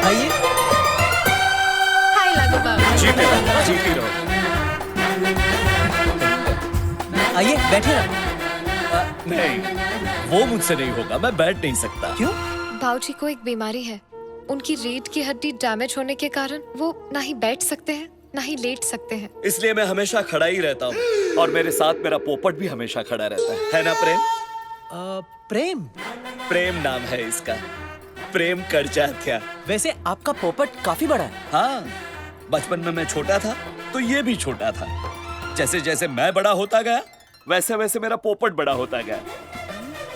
आइए. हाय लागू बाबू. जीती रहो. आइए, बैठिए ना. नहीं, वो मुझसे नहीं होगा, मैं बैठ नहीं सकता. क्यों? बाबूजी को एक बीमारी है. उनकी रीढ़ की हड्डी डैमेज होने के कारण वो ना ही बैठ सकते हैं ना ही लेट सकते हैं. इसलिए मैं हमेशा खड़ा ही रहता हूँ और मेरे साथ मेरा पोपट भी हमेशा खड़ा रहता है ना प्रेम? प्रेम। प्रेम नाम है इसका, प्रेम करजात्या। वैसे आपका पोपट काफी बड़ा है। हाँ, बचपन में मैं छोटा था तो ये भी छोटा था। जैसे जैसे मैं बड़ा होता गया वैसे वैसे मेरा पोपट बड़ा होता गया,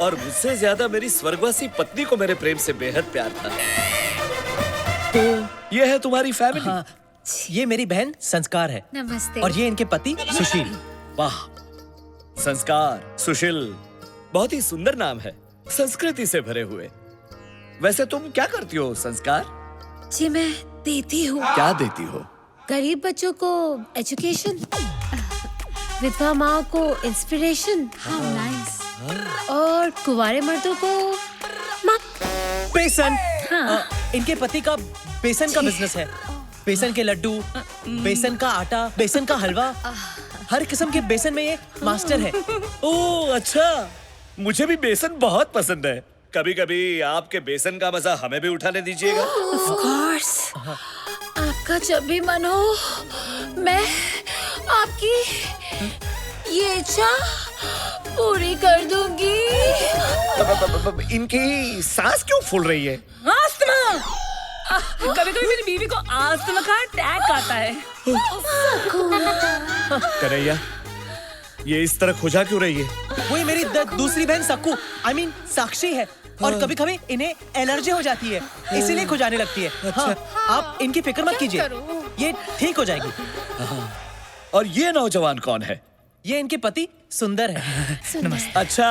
और मुझसे ज्यादा मेरी स्वर्गवासी पत्नी को मेरे प्रेम से बेहद प्यार था। तो ये है तुम्हारी फैमिली। हाँ, ये मेरी बहन संस्कार है। नमस्ते। और ये इनके पति सुशील। वाह, संस्कार, सुशील, बहुत ही सुंदर नाम है, संस्कृति से भरे हुए। वैसे तुम क्या करती हो संस्कार? जी मैं देती हूँ। क्या देती हो? गरीब बच्चों को एजुकेशन, विधवा माँ को इंस्पिरेशन, और कुंवारे मर्दों को बेसन। हाँ। इनके पति का बेसन का बिजनेस है। बेसन के लड्डू, बेसन का आटा, बेसन का हलवा, हर किस्म के बेसन में ये मास्टर है। ओह अच्छा, मुझे भी बेसन बहुत पसंद है। कभी कभी आपके बेसन का मजा हमें भी उठाने दीजिएगा। Of course। आपका जब भी मन हो मैं आपकी ये इच्छा पूरी कर दूंगी। इनकी सांस क्यों फूल रही है? आस्थमा। कभी कभी मेरी बीवी को आस्थमा का अटैक आता है। कन्हैया, ये इस तरह खुजा क्यों रही है? वही मेरी दूसरी बहन सक्कू, I mean साक्षी है, और कभी कभी इन्हें एलर्जी हो जाती है, इसीलिए खुजाने लगती है। हाँ, आप इनकी फिक्र मत कीजिए, ये ठीक हो जाएगी। और ये नौजवान कौन है? ये इनके पति सुंदर है। नमस्ते। अच्छा,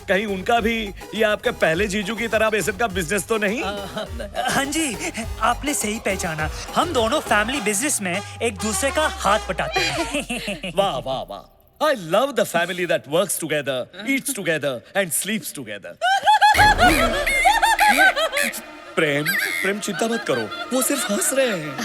कहीं उनका भी ये आपके पहले जीजू की तरह बेसन का बिजनेस तो नहीं? हाँ जी, आपने सही पहचाना। हम दोनों फैमिली बिजनेस में एक दूसरे का हाथ बटाते हैं। वाह वाह वाह, I love the family that works together, eats together and sleeps together. प्रेम चिंता मत करो, वो सिर्फ हंस रहे हैं।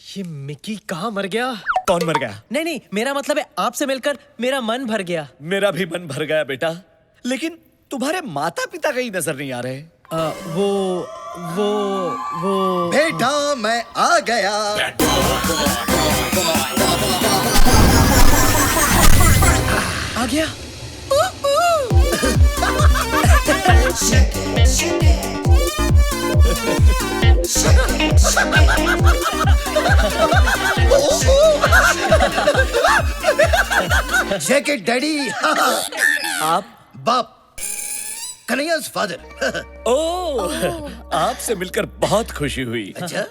ये मिकी कहाँ मर गया? कौन मर गया? नहीं, मेरा मतलब है आपसे मिलकर मेरा मन भर गया। मेरा भी मन भर गया बेटा, लेकिन तुम्हारे माता पिता कहीं नजर नहीं आ रहे। वो बेटा मैं आ गया। आ गया। Jacket daddy. आप? बाप, कन्हैया's फादर। ओह, आपसे मिलकर बहुत खुशी हुई। अच्छा?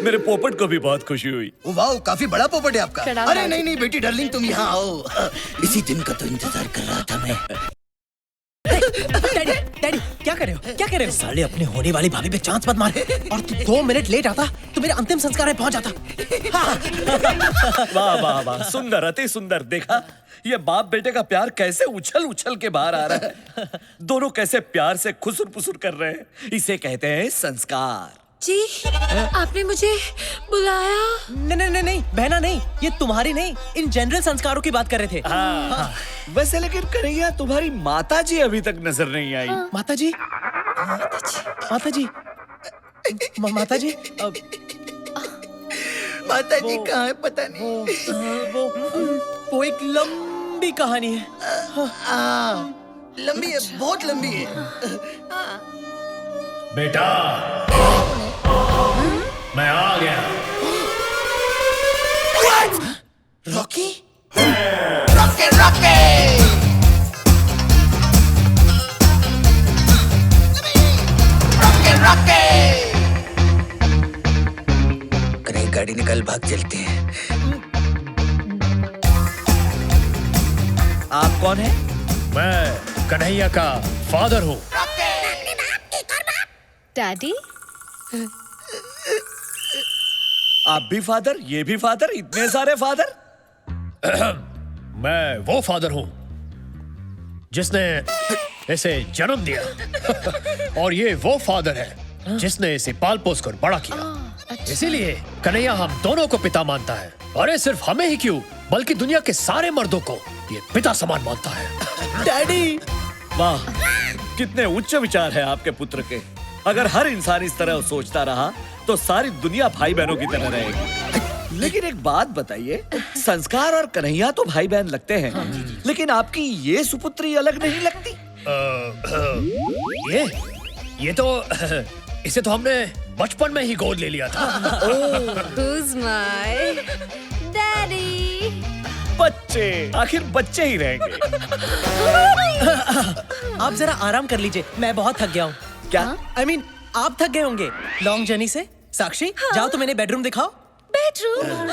मेरे पोपट को भी बहुत खुशी हुई। वाह, काफी बड़ा पोपट है आपका। प्रणाम अरे दादी। नहीं बेटी डार्लिंग, तुम यहाँ आओ। इसी दिन का तो इंतजार कर रहा था मैं। डैडी क्या कर रहे हो? साले अपने होने वाली भाभी पे चांस मत मार। और तू 2 मिनट लेट आता तो मेरे अंतिम संस्कार में पहुंच जाता। वाह वाह वाह, सुंदर, अति सुंदर। देखा, ये बाप बेटे का प्यार कैसे उछल उछल के बाहर आ रहा है। दोनों कैसे प्यार से खुसुर पुसुर कर रहे हैं। इसे कहते हैं संस्कार। जी आपने मुझे बुलाया? नहीं बहना नहीं, ये तुम्हारी नहीं, इन जनरल संस्कारों की बात कर रहे थे। हाँ। वैसे लेकिन कन्हैया, तुम्हारी माता जी अभी तक नजर नहीं आई। माता जी कहाँ है पता नहीं। वो एक लंबी कहानी है। लंबी है, बहुत लंबी है। बेटा, मैं आ गया। रॉकी? कहीं गाड़ी निकल, भाग चलते हैं। आप कौन है? मैं कन्हैया का फादर हूँ। डैडी? आप भी फादर, ये भी फादर, इतने सारे फादर? मैं वो फादर हूँ जिसने इसे जन्म दिया और ये वो फादर है जिसने इसे पाल पोस कर बड़ा किया। इसीलिए कन्हैया हम दोनों को पिता मानता है। अरे सिर्फ हमें ही क्यों, बल्कि दुनिया के सारे मर्दों को ये पिता समान मानता है। डैडी, वाह, कितने उच्च विचार है आपके पुत्र के। अगर हर इंसान इस तरह सोचता रहा तो सारी दुनिया भाई बहनों की तरह रहेगी। लेकिन एक बात बताइए, संस्कार और कन्हैया तो भाई बहन लगते हैं, लेकिन आपकी ये सुपुत्री अलग नहीं लगती? ये तो इसे तो हमने बचपन में ही गोद ले लिया था। Who's my daddy? बच्चे, आखिर बच्चे ही रहेंगे। आप जरा आराम कर लीजिए, मैं बहुत थक गया हूँ। क्या? I mean, आप थक गए होंगे लॉन्ग जर्नी से। साक्षी, जाओ तो मैंने बेडरूम दिखाओ। Bedroom?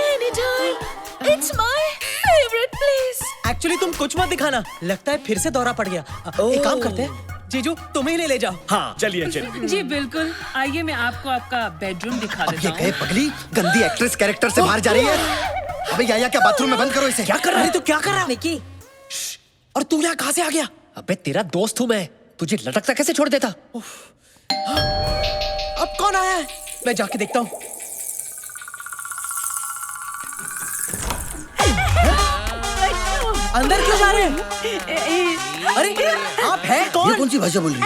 Anytime. It's my favorite place. Actually तुम कुछ मत दिखाना, लगता है फिर से दौरा पड़ गया। एक काम करते हैं, जीजू तुम्हें ही ले जाओ। हाँ, चलिए चलिए। जी बिल्कुल, आइए मैं आपको आपका बेडरूम दिखा देता हूँ। ये पगली गंदी एक्ट्रेस कैरेक्टर से बाहर जा रही है। अबे या क्या बाथरूम में बंद करो इसे। क्या कर रहा है तू? क्या कर रहा है निकी? और तू यहाँ कहाँ से आ गया? अबे तेरा दोस्त हूँ मैं, तुझे लटकता कैसे छोड़ देता? अब कौन आया है? मैं जाके देखता हूँ। अंदर क्यों जा रहे हैं? अरे आप हैं कौन? ये कौन सी भाषा बोल रही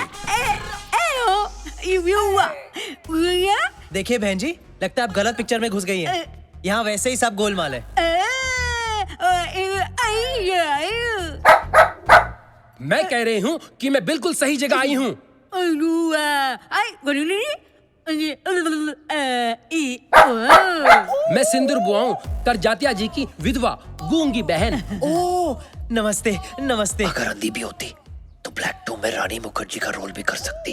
है? देखिए बहन जी, लगता है आप गलत पिक्चर में घुस गई हैं। यहाँ वैसे ही सब गोलमाल है। मैं कह रही हूँ कि मैं बिल्कुल सही जगह आई हूँ। मैं सिंदूर बुआ हूँ, करजातिया जी की विधवा गूंगी बहन। ओह नमस्ते नमस्ते। अगर अंधी भी होती तो ब्लैक 2 में रानी मुखर्जी का रोल भी कर सकती।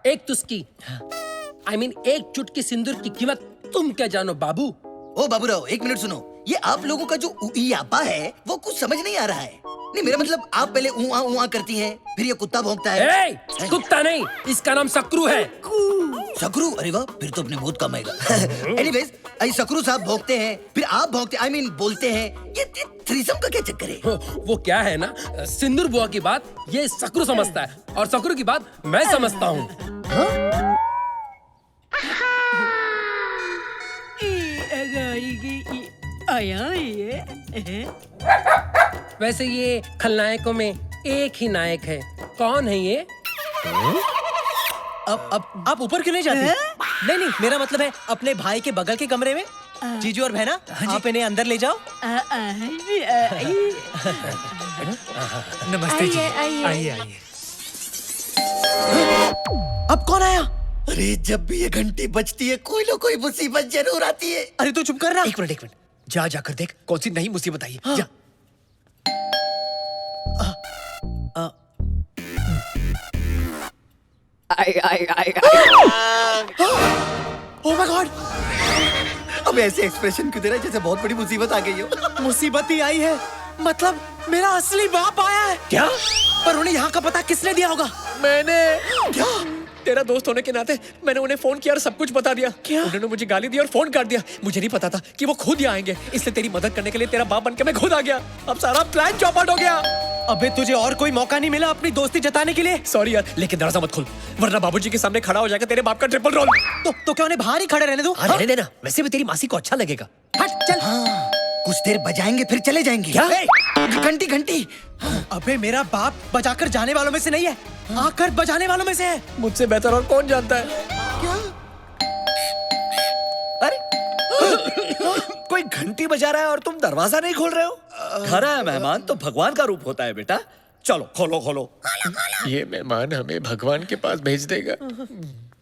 एक तुस्की, I mean, एक चुटकी सिंदूर की कीमत तुम क्या जानो बाबू? ओ बाबूराव, एक मिनट सुनो। ये आप लोगों का जो उईयापा है वो कुछ समझ नहीं आ रहा है। नहीं, मेरा मतलब आप पहले ऊआ करती हैं, फिर ये कुत्ता भौंकता है। कुत्ता नहीं, इसका नाम सकरू है। सकरू? अरे वाह, फिर तो अपने बहुत कम आएगा। एनीवेज, सकरू साहब भौंकते हैं, फिर आप भौंकते, I mean, बोलते हैं। ये थ्रीसम का क्या चक्कर है? वो क्या है ना, सिंदूर बुआ की बात ये सकरू समझता है और सकरू की बात मैं समझता हूँ। वैसे ये खलनायकों में एक ही नायक है। कौन है ये? अब आप ऊपर क्यों नहीं जाती? नहीं नहीं, मेरा मतलब है अपने भाई के बगल के कमरे में। जीजू और बहना, आप इन्हें अंदर ले जाओ। नमस्ते जी, आइए आइए। अब कौन आया? अरे जब भी ये घंटी बजती है कोई ना कोई मुसीबत जरूर आती है। अरे तू चुप कर रहा। एक मिनट, जाकर देख कौन सी नई मुसीबत आई है। जा। ओह माय गॉड! अब ऐसे एक्सप्रेशन क्यों दे रहा है जैसे बहुत बड़ी मुसीबत आ गई हो? मुसीबत ही आई है, मतलब मेरा असली बाप आया है। क्या? पर उन्हें यहाँ का पता किसने दिया होगा? मैंने। क्या? तेरा दोस्त होने के नाते मैंने उन्हें फोन किया और सब कुछ बता दिया। क्या? उन्होंने मुझे गाली दी और फोन काट दिया। मुझे नहीं पता था कि वो खुद यहाँ आएंगे, इसलिए तेरी मदद करने के लिए तेरा बाप बनके मैं खुद आ गया। अब सारा प्लान चौपट हो गया। अबे तुझे और कोई मौका नहीं मिला अपनी दोस्ती जताने के लिए? सॉरी यार, लेकिन दरवाजा मत खोल वरना बाबूजी के सामने खड़ा हो जाएगा तेरे बाप का ट्रिपल रोल। तो क्या उन्हें बाहर ही खड़े रहने दो? रहने देना, वैसे भी तेरी मासी को अच्छा लगेगा। हट चल। कुछ देर बजाएंगे फिर चले जाएंगे। क्या? घंटी घंटी। अबे मेरा बाप बजाकर जाने वालों में से नहीं है, आकर बजाने वालों में से है। मुझसे बेहतर और कौन जानता है? क्या? अरे कोई घंटी बजा रहा है और तुम दरवाजा नहीं खोल रहे हो? घर आया मेहमान तो भगवान का रूप होता है बेटा। चलो खोलो खोलो। ये मेहमान हमें भगवान के पास भेज देगा।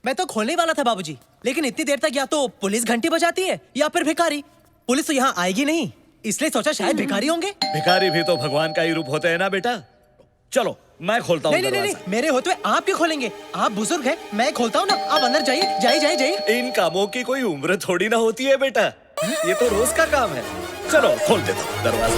मैं तो खोलने वाला था बाबूजी, लेकिन इतनी देर तक या तो पुलिस घंटी बजाती है या फिर भिखारी। पुलिस तो यहाँ आएगी नहीं, इसलिए सोचा शायद भिखारी होंगे। भिखारी भी तो भगवान का ही रूप होते हैं ना बेटा। चलो मैं खोलता हूँ। नहीं, मेरे होते हुए आप क्यों खोलेंगे? आप बुजुर्ग हैं, मैं खोलता हूँ ना। आप अंदर जाइए जाइए। इन कामों की कोई उम्र थोड़ी ना होती है बेटा, ये तो रोज का काम है। चलो खोल देता हूँ दरवाजा।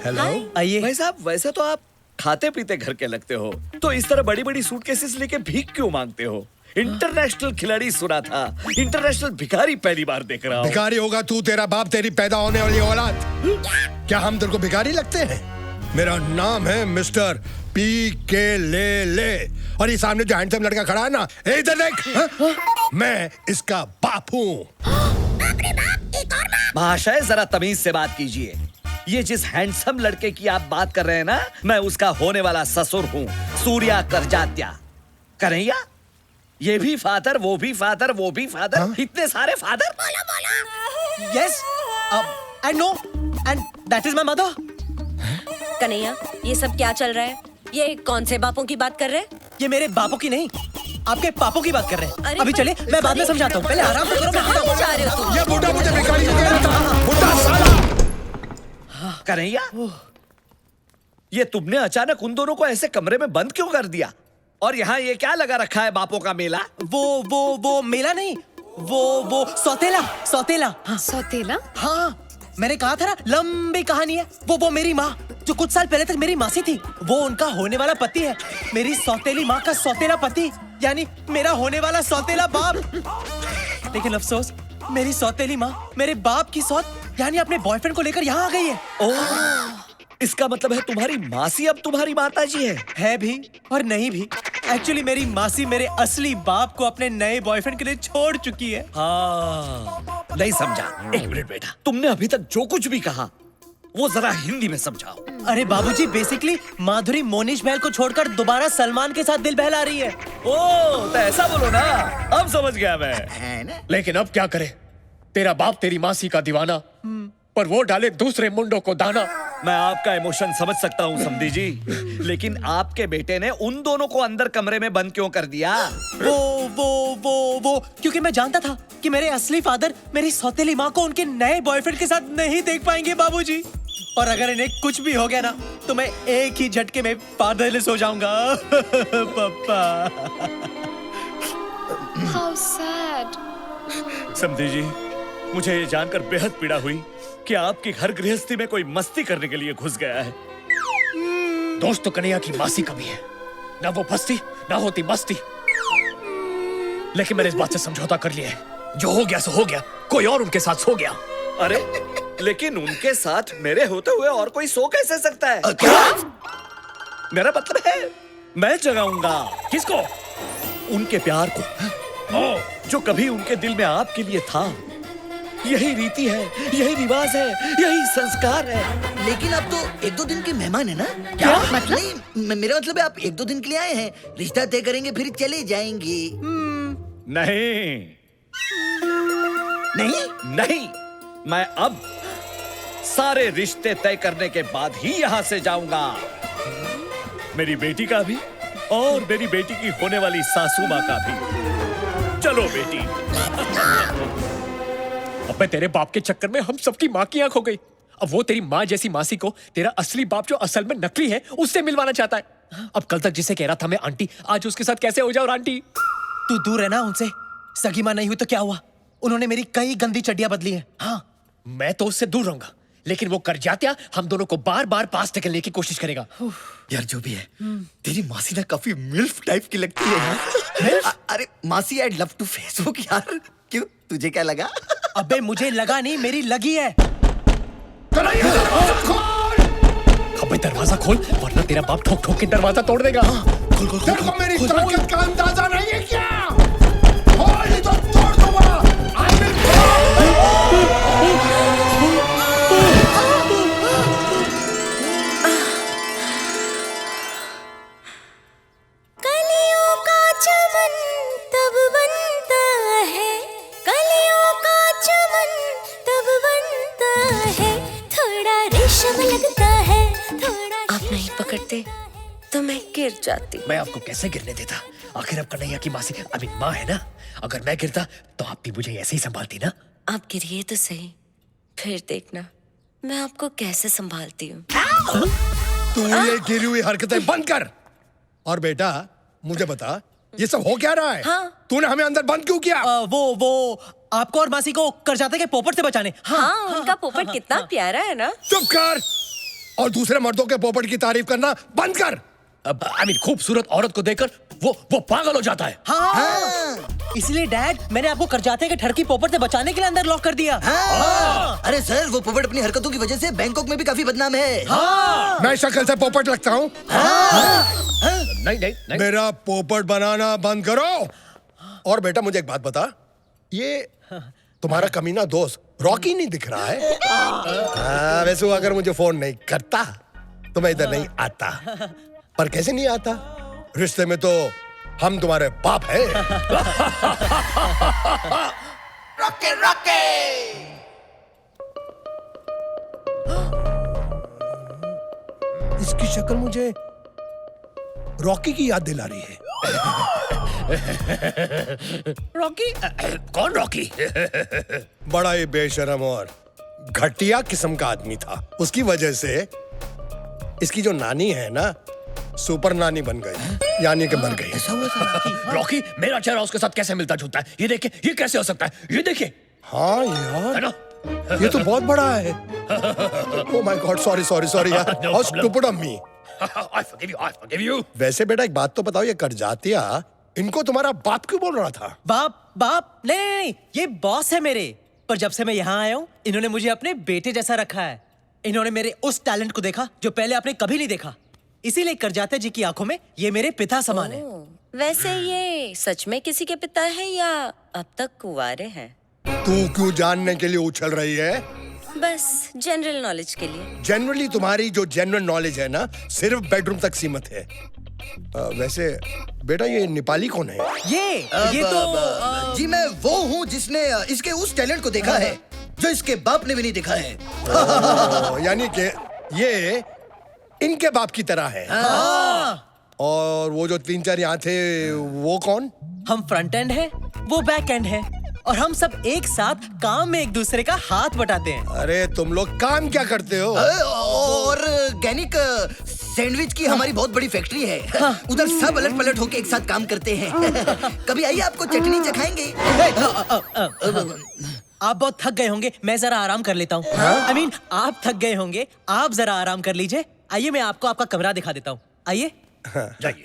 हेलो, आइए। भाई साहब, वैसे तो आप खाते पीते घर के लगते हो, तो इस तरह बड़ी बड़ी सूटकेसेस लेके भीख क्यों मांगते हो? इंटरनेशनल खिलाड़ी सुना था, इंटरनेशल भिखारी पहली बार देख रहा हूँ। भिखारी होगा तू, तेरा बाप, तेरी पैदा होने वाली औलाद। क्या हम तेरे को भिखारी लगते हैं? मेरा नाम है मिस्टर PK ले और ये सामने जो हैंडसम लड़का खड़ा है ना, इधर देख, मैं इसका बाप हूँ। महाशय जरा तमीज से बात कीजिए। ये जिस हैंडसम लड़के की आप बात कर रहे हैं ना, मैं उसका होने वाला ससुर हूँ, सूर्या करजात्या। कन्हैया, ये भी फादर, वो भी फादर, वो भी फादर, इतने सारे father. Yes, and no, and that is my mother. Kanhaiya, ये सब क्या चल रहा है? ये कौन से बापों की बात कर रहे हैं? ये मेरे बापों की नहीं, आपके पापों की बात कर रहे हैं। अरे अभी पर- चले, मैं बाद में समझाता हूँ, पहले आराम से करो। मैं आता हूँ। जा रहे हो तुम? ये बूढ़ा मुझे भिखारी क्यों कह रहा था? बूढ़ा साला! कन्हैया, ये तुमने अचानक उन दोनों को ऐसे कमरे में बंद क्यों कर दिया? और यहाँ ये क्या लगा रखा है, बापों का मेला? वो मेला नहीं, वो सौतेला। हाँ। सौतेला? हाँ, मैंने कहा था ना, लंबी कहानी है। वो मेरी माँ जो कुछ साल पहले तक मेरी मासी थी, वो उनका होने वाला पति है। मेरी सौतेली माँ का सौतेला पति, यानी मेरा होने वाला सौतेला बाप। लेकिन अफसोस, मेरी सौतेली माँ मेरे बाप की सौत यानी अपने बॉयफ्रेंड को लेकर यहाँ आ गई है। ओह, इसका मतलब है तुम्हारी मासी अब तुम्हारी माताजी है भी और नहीं भी। एक्चुअली मेरी मासी मेरे असली बाप को अपने नए बॉयफ्रेंड के लिए छोड़ चुकी है। हाँ, नहीं समझा। एक मिनट बेटा, तुमने अभी तक जो कुछ भी कहा वो जरा हिंदी में समझाओ। अरे बाबूजी, बेसिकली माधुरी मोनिश महल को छोड़कर दोबारा सलमान के साथ दिल बहला रही है। ओह, तो ऐसा बोलो ना, अब समझ गया मैं। लेकिन अब क्या करे, तेरा बाप तेरी मासी का दीवाना, पर वो डाले दूसरे मुंडों को दाना। मैं आपका इमोशन समझ सकता हूँ समधी जी, लेकिन आपके बेटे ने उन दोनों को अंदर कमरे में बंद क्यों कर दिया? वो क्योंकि मैं जानता था कि मेरे असली फादर मेरी सौतेली माँ को उनके नए बॉयफ्रेंड के साथ नहीं देख पाएंगे बाबूजी। और अगर इन्हें कुछ भी हो गया ना, तो मैं एक ही झटके में फादरलेस हो जाऊंगा। पापा। How sad. समधी जी, मुझे ये जानकर बेहद पीड़ा हुई कि आपकी घर गृहस्थी में कोई मस्ती करने के लिए घुस गया है। दोस्त तो कन्हैया की मासी का भी है, ना वो फंसती ना होती मस्ती। लेकिन मैंने इस बात से समझौता कर लिया है, जो हो गया सो हो गया, कोई और उनके साथ सो गया। अरे, लेकिन उनके साथ मेरे होते हुए और कोई सो कैसे सकता है? क्या? मेरा मतलब है, मैं जगाऊंगा। किसको? उनके प्यार को, जो कभी उनके दिल में आपके लिए था। यही रीति है, यही रिवाज है, यही संस्कार है। लेकिन आप तो 1-2 दिन के मेहमान है ना? क्या? मतलब? नहीं, मेरा मतलब है आप 1-2 दिन के लिए आए हैं, रिश्ता तय करेंगे फिर चले जाएंगे। नहीं नहीं, मैं अब सारे रिश्ते तय करने के बाद ही यहाँ से जाऊंगा। मेरी बेटी का भी और मेरी बेटी की होने वाली सासू माँ का भी। चलो बेटी। अबे, तेरे बाप के चक्कर में हम सबकी माँ की आंख हो गई। अब वो तेरी माँ जैसी मासी को तेरा असली बाप जो असल में नकली है, उससे मिलवाना चाहता है। अब कल तक जिसे कह रहा था मैं आंटी, आज उसके साथ कैसे हो जाऊं आंटी? तू दूर है ना उनसे। सगी माँ नहीं हुई तो क्या हुआ, उन्होंने मेरी कई गंदी चड्डियां बदली हैं। हाँ, मैं तो उससे दूर रहूंगा, लेकिन वो करजात्या हम दोनों को बार बार पास ढकेलने की कोशिश करेगा। यार जो भी है, तेरी मासी ना काफी मिल्फ टाइप की लगती है यार। अरे मासी, आई लव टू फेसबुक यार। क्यों, तुझे क्या लगा? अबे मुझे लगा नहीं, मेरी लगी है। अबे दरवाजा खोल, वरना तेरा बाप ठोक ठोक के दरवाजा तोड़ देगा। खोल खोल। तेरे को मेरी ताकत का अंदाजा नहीं है क्या? खोल नहीं तो तोड़ दूंगा। I will कलियों का चमन तब बनता है, कलियों का चमन तब बनता है, थोड़ा रेशम लगता है, थोड़ा। आप नहीं पकड़ते तो मैं गिर जाती। मैं आपको कैसे गिरने देता? आखिर अब कन्हैया की मासी माँ है ना। अगर मैं गिरता तो आप भी मुझे ऐसे ही संभालती ना। आप गिरिए तो सही, फिर देखना मैं आपको कैसे संभालती हूँ। तू ये गिरी हुई हरकतें बंद कर। और बेटा, मुझे बता, ये सब हो क्या रहा है? हाँ। तूने हमें अंदर बंद क्यों किया? वो आपको और मासी को करजाते के पोपट से बचाने। हाँ, उनका पोपट कितना प्यारा है ना। चुप कर और दूसरे मर्दों के पोपट की तारीफ करना बंद कर। अब खूबसूरत औरत को देखकर वो पागल हो जाता है। हाँ। इसलिए डैड, मैंने आपको करजाते के ठरकी पोपट से बचाने के लिए अंदर लॉक कर दिया। हाँ। अरे सर, वो पोपट अपनी हरकतों की वजह से बैंकॉक में भी काफी बदनाम है। हाँ। मैं शक्ल से पोपट लगता हूँ? नहीं। मेरा पोपट बनाना बंद करो। और बेटा मुझे एक बात बता, ये तुम्हारा कमीना दोस्त रॉकी नहीं दिख रहा है? वैसे वो अगर मुझे फोन नहीं करता तो मैं इधर नहीं आता। पर कैसे नहीं आता? रिश्ते में तो हम तुम्हारे बाप हैं। Rocky Rocky. इसकी शक्ल मुझे रॉकी की याद दिला रही है। रॉकी? कौन रॉकी? बड़ा ही बेशरम और घटिया किस्म का आदमी था। उसकी वजह से इसकी जो नानी है ना, सुपर नानी बन गई, यानी कि मर गई। रॉकी मेरा चेहरा उसके साथ कैसे मिलता जुलता है? ये देखिए, ये कैसे हो सकता है? ये देखिए। हाँ यार, है ना? ये तो बहुत बड़ा है। Oh my god, sorry sorry sorry यार, how stupid of me. I forgive you. वैसे बेटा एक बात तो बताओ, ये करजातिया इनको तुम्हारा बाप क्यों बोल रहा था? बाप नहीं, ये बॉस है मेरे। पर जब से मैं यहाँ आया हूँ, इन्होंने मुझे अपने बेटे जैसा रखा है। इन्होंने मेरे उस टैलेंट को देखा जो पहले आपने कभी नहीं देखा। इसीलिए करजाते जी की आंखों में ये मेरे पिता समान है। वैसे ये सच में किसी के पिता है या अब तक कुंवारे हैं? तू क्यों जानने के लिए उछल रही है? बस जनरल नॉलेज के लिए। जनरली तुम्हारी जो जनरल नॉलेज है ना, सिर्फ बेडरूम तक सीमित है। वैसे बेटा ये नेपाली कौन है? ये तो जी मैं वो हूँ जिसने इसके उस टैलेंट को देखा है जो इसके बाप ने भी नहीं देखा है। यानी कि ये इनके बाप की तरह है। और वो जो 3-4 यहाँ थे वो कौन? हम फ्रंट एंड है, वो बैक एंड है, और हम सब एक साथ काम में एक दूसरे का हाथ बटाते हैं। अरे तुम लोग काम क्या करते हो? ऑर्गेनिक सैंडविच की हमारी बहुत बड़ी फैक्ट्री है। उधर सब अलट पलट होके एक साथ काम करते हैं। कभी आइए, आपको चटनी चखाएंगे। आप बहुत थक गए होंगे, मैं जरा आराम कर लेता हूँ। I mean, आप थक गए होंगे, आप जरा आराम कर लीजिए। आइए मैं आपको आपका कमरा दिखा देता हूँ। आइए जाइए।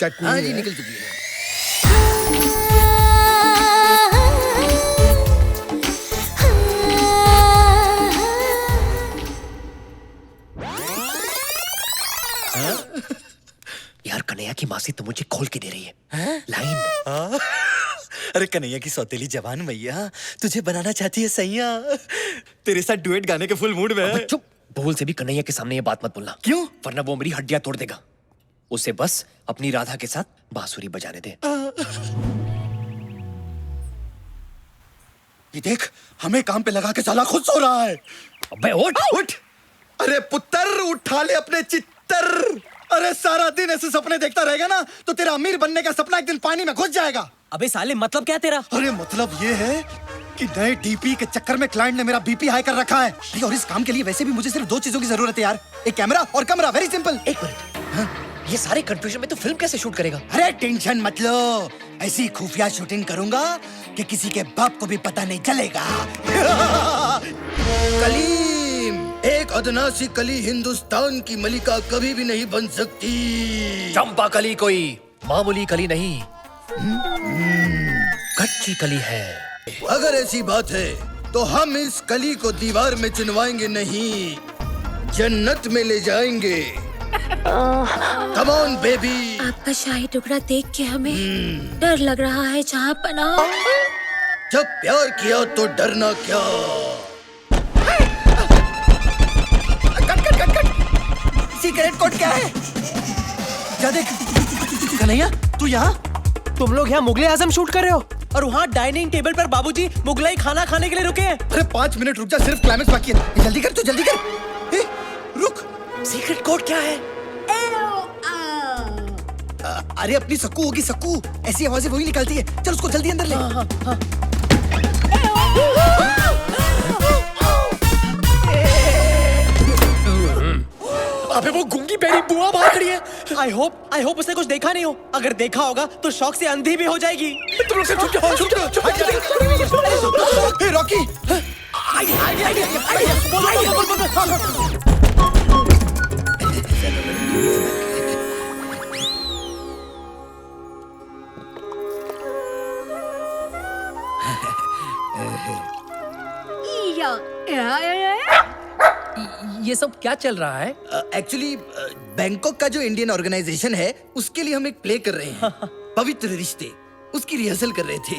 चटनी हाँ जी, है। निकल चुकी है। यार कन्हैया की मासी तो मुझे खोल के दे रही है लाइन। अरे कन्हैया की सौतेली जवान मैया तुझे बनाना चाहती है सैया। तेरे साथ डुएट गाने के फुल मूड में है। चुप, भूल से भी कन्हैया के सामने ये बात मत बोलना। क्यों? वरना वो मेरी हड्डियां तोड़ देगा। उसे बस अपनी राधा के साथ बांसुरी बजाने दे। ये देख, हमें काम पे लगा के साला खुद सो रहा है। अबे उठ उठ। अरे पुत्र, उठा ले अपने चित्तर। अरे सारा दिन ऐसे सपने देखता रहेगा ना तो तेरा अमीर बनने का सपना एक दिन पानी में घुस जाएगा। अबे साले, मतलब क्या तेरा? अरे मतलब ये है कि नए डीपी के चक्कर में क्लाइंट ने मेरा बीपी हाई कर रखा है। अरे और इस काम के लिए वैसे भी मुझे सिर्फ 2 चीजों की जरूरत है यार, एक कैमरा और कमरा। Very simple. एक मिनट, ये सारे कंफ्यूजन में तो फिल्म कैसे शूट करेगा? अरे टेंशन मत लो, ऐसी खुफिया शूटिंग करूंगा कि किसी के बाप को भी पता नहीं चलेगा। कलीम, एक अदना सी कली हिंदुस्तान की मलिका कभी भी नहीं बन सकती। चंपा कली कोई मामूली कली नहीं, कच्ची कली है। अगर ऐसी बात है तो हम इस कली को दीवार में चुनवाएंगे नहीं, जन्नत में ले जाएंगे। कम ऑन बेबी। आपका शाही टुकड़ा देख के हमें डर लग रहा है जहाँ पना। जब प्यार किया तो डरना क्या। सीक्रेट कोड क्या है? क्या देख कन्हैया, तू यहाँ? तुम लोग यहाँ मुगले आजम शूट कर रहे हो और वहाँ डाइनिंग टेबल पर बाबूजी मुगलाई खाना खाने के लिए रुके हैं। अरे 5 मिनट रुक जा, सिर्फ क्लाइमेक्स बाकी है। जल्दी कर, तू जल्दी कर। ए, रुक। सीक्रेट कोड क्या है? अरे अपनी सक्कू होगी, सक्कू ऐसी आवाजें वही निकालती है। चल उसको जल्दी अंदर ले। अबे वो गूंगी बेरी बुआ बाहर खड़ी है। आई होप उसने कुछ देखा नहीं हो। अगर देखा होगा तो शौक से अंधी भी हो जाएगी। तुम लोग से चुप जाओ, चुप जाओ, चुप जाओ। हे रॉकी, ये सब क्या चल रहा है? एक्चुअली बैंकॉक का जो इंडियन ऑर्गेनाइजेशन है उसके लिए हम एक प्ले कर रहे हैं। पवित्र रिश्ते। उसकी रिहर्सल कर रहे थे।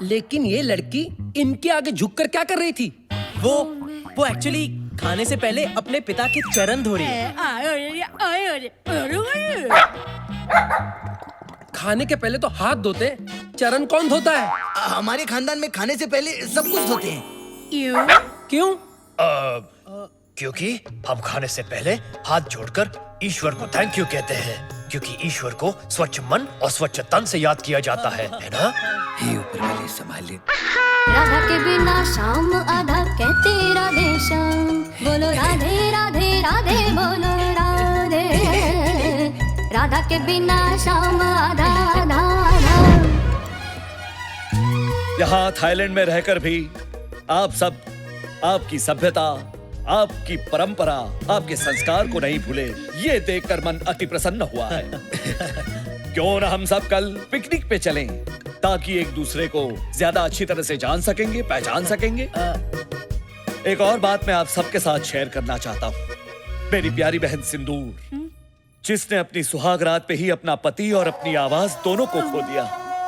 लेकिन ये लड़की इनके आगे झुककर क्या कर रही थी? वो एक्चुअली खाने से पहले अपने पिता के चरण धो रही है। खाने के पहले तो हाथ धोते, चरण कौन धोता है? हमारे खानदान में खाने से पहले सब कुछ धोते हैं। क्यों? क्योंकि हम खाने से पहले हाथ जोड़कर ईश्वर को थैंक यू कहते हैं, क्योंकि ईश्वर को स्वच्छ मन और स्वच्छ तन से याद किया जाता है ना? हे ऊपर वाले संभाल ले। राधा के बिना शाम आधा कहते राधे श्याम, बोलो राधे राधे राधे बोलो राधे, राधा के बिना शाम आधा आधा आधा। यहाँ थाईलैंड में रहकर भी आप सब आपकी सभ्यता, आपकी परंपरा, आपके संस्कार को नहीं भूले, ये देखकर मन अति प्रसन्न हुआ है। क्यों न हम सब कल पिकनिक पे चलें, ताकि एक दूसरे को ज्यादा अच्छी तरह से जान सकेंगे, पहचान सकेंगे। एक और बात मैं आप सबके साथ शेयर करना चाहता हूँ। मेरी प्यारी बहन सिंदूर, जिसने अपनी सुहागरात पे ही अपना पति और अपनी आवाज दोनों को खो दिया,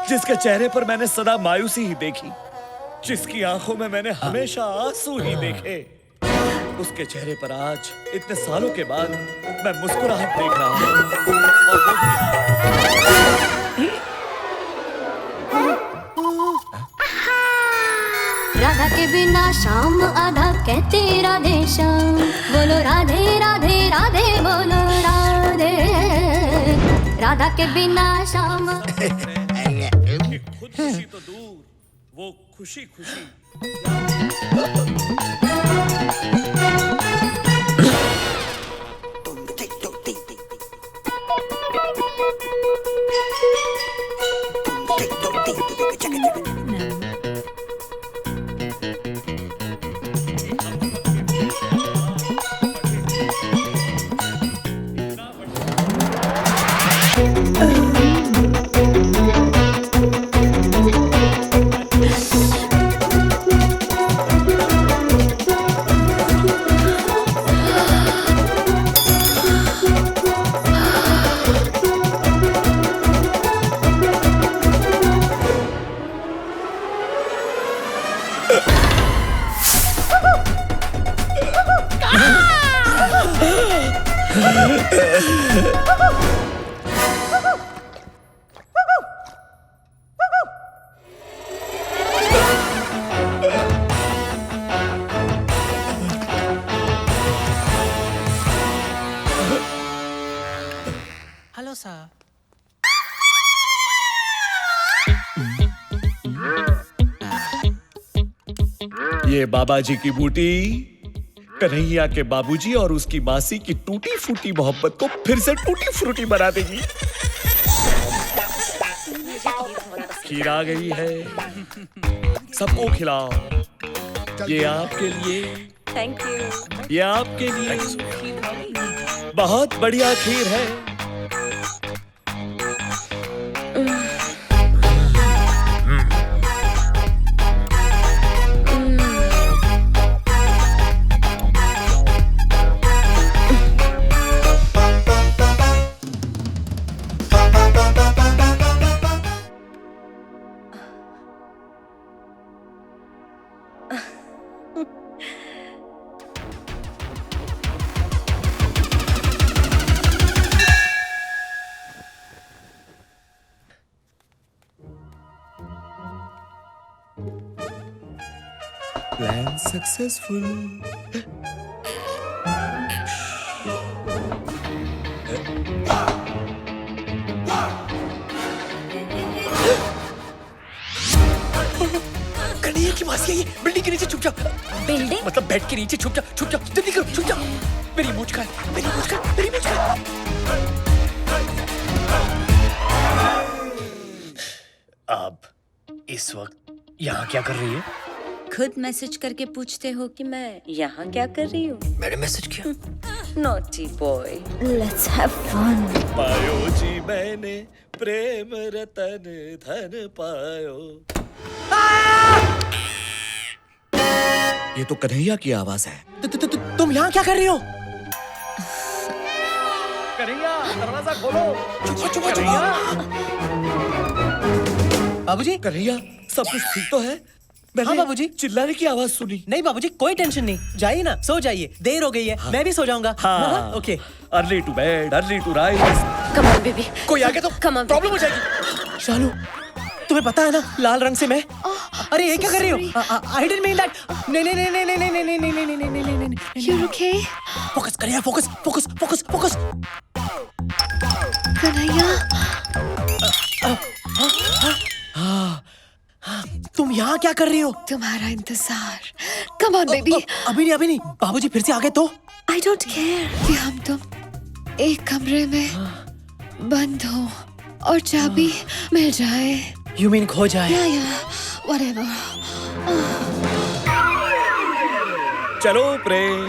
जिसके चेहरे पर मैंने सदा मायूसी ही देखी, जिसकी आंखों में मैंने हमेशा आंसू ही देखे, उसके चेहरे पर आज इतने सालों के बाद मैं मुस्कुराहट देख रहा हूँ। राधा के बिना शाम आधा कहते राधे श्याम, बोलो राधे राधे राधे बोलो राधे, राधा के बिना शाम। खुद खुशी तो दूर, वो खुशी खुशी हेलो सर। ये बाबा जी की बूटी कन्हैया के बाबूजी और उसकी मासी की टूटी फूटी मोहब्बत को फिर से टूटी फ्रूटी बना देगी। खीर आ गई है, सबको खिलाओ। ये आपके लिए, थैंक यू। ये आपके लिए बहुत बढ़िया खीर है। Plan successful. कन्हैया की मासी है ये, बिल्डिंग के नीचे छुप जा। बिल्डिंग? मतलब बेड के नीचे छुप जा, छुप जा, जल्दी करो, छुप जा। मेरी मूंछ का है, मेरी मूंछ का है, मेरी मूंछ का है। अब इस वक्त यहाँ क्या कर रही है? खुद मैसेज करके पूछते हो कि मैं यहाँ क्या कर रही हूँ? मैंने मैसेज किया। Naughty boy. Let's have fun. पायो जी मैंने प्रेम रतन धन पायो। ये तो कन्हैया की आवाज है। तुम यहाँ क्या कर रही हो? कन्हैया दरवाजा खोलो। चुप चुप बाबूजी। कन्हैया सब कुछ ठीक तो है? मैंने हाँ बाबूजी। चिल्लाने की आवाज सुनी। नहीं बाबूजी कोई टेंशन नहीं, जाइए ना, सो जाइए, देर हो गई है। मैं भी सो जाऊंगा। हाँ okay. Early to bed early to rise. Come on baby. कोई आगे तो प्रॉब्लम हो जाएगी। शालू तुम्हें पता है ना लाल रंग से मैं। अरे ये क्या कर रही हो? I didn't mean that. नहीं नहीं नहीं नहीं नहीं नहीं नहीं नहीं नहीं नहीं नहीं नहीं नहीं। You're okay? फोकस करिए, focus focus focus focus. Kanhaiya तुम यहाँ क्या कर रही हो? तुम्हारा इंतजार। कम ऑन बेबी। अभी नहीं बाबूजी फिर से आ गए तो? आई डोंट केयर कि हम तुम एक कमरे में बंद हो और चाबी मिल जाए। यू मीन खो जाए? या व्हाटएवर। चलो प्रेम।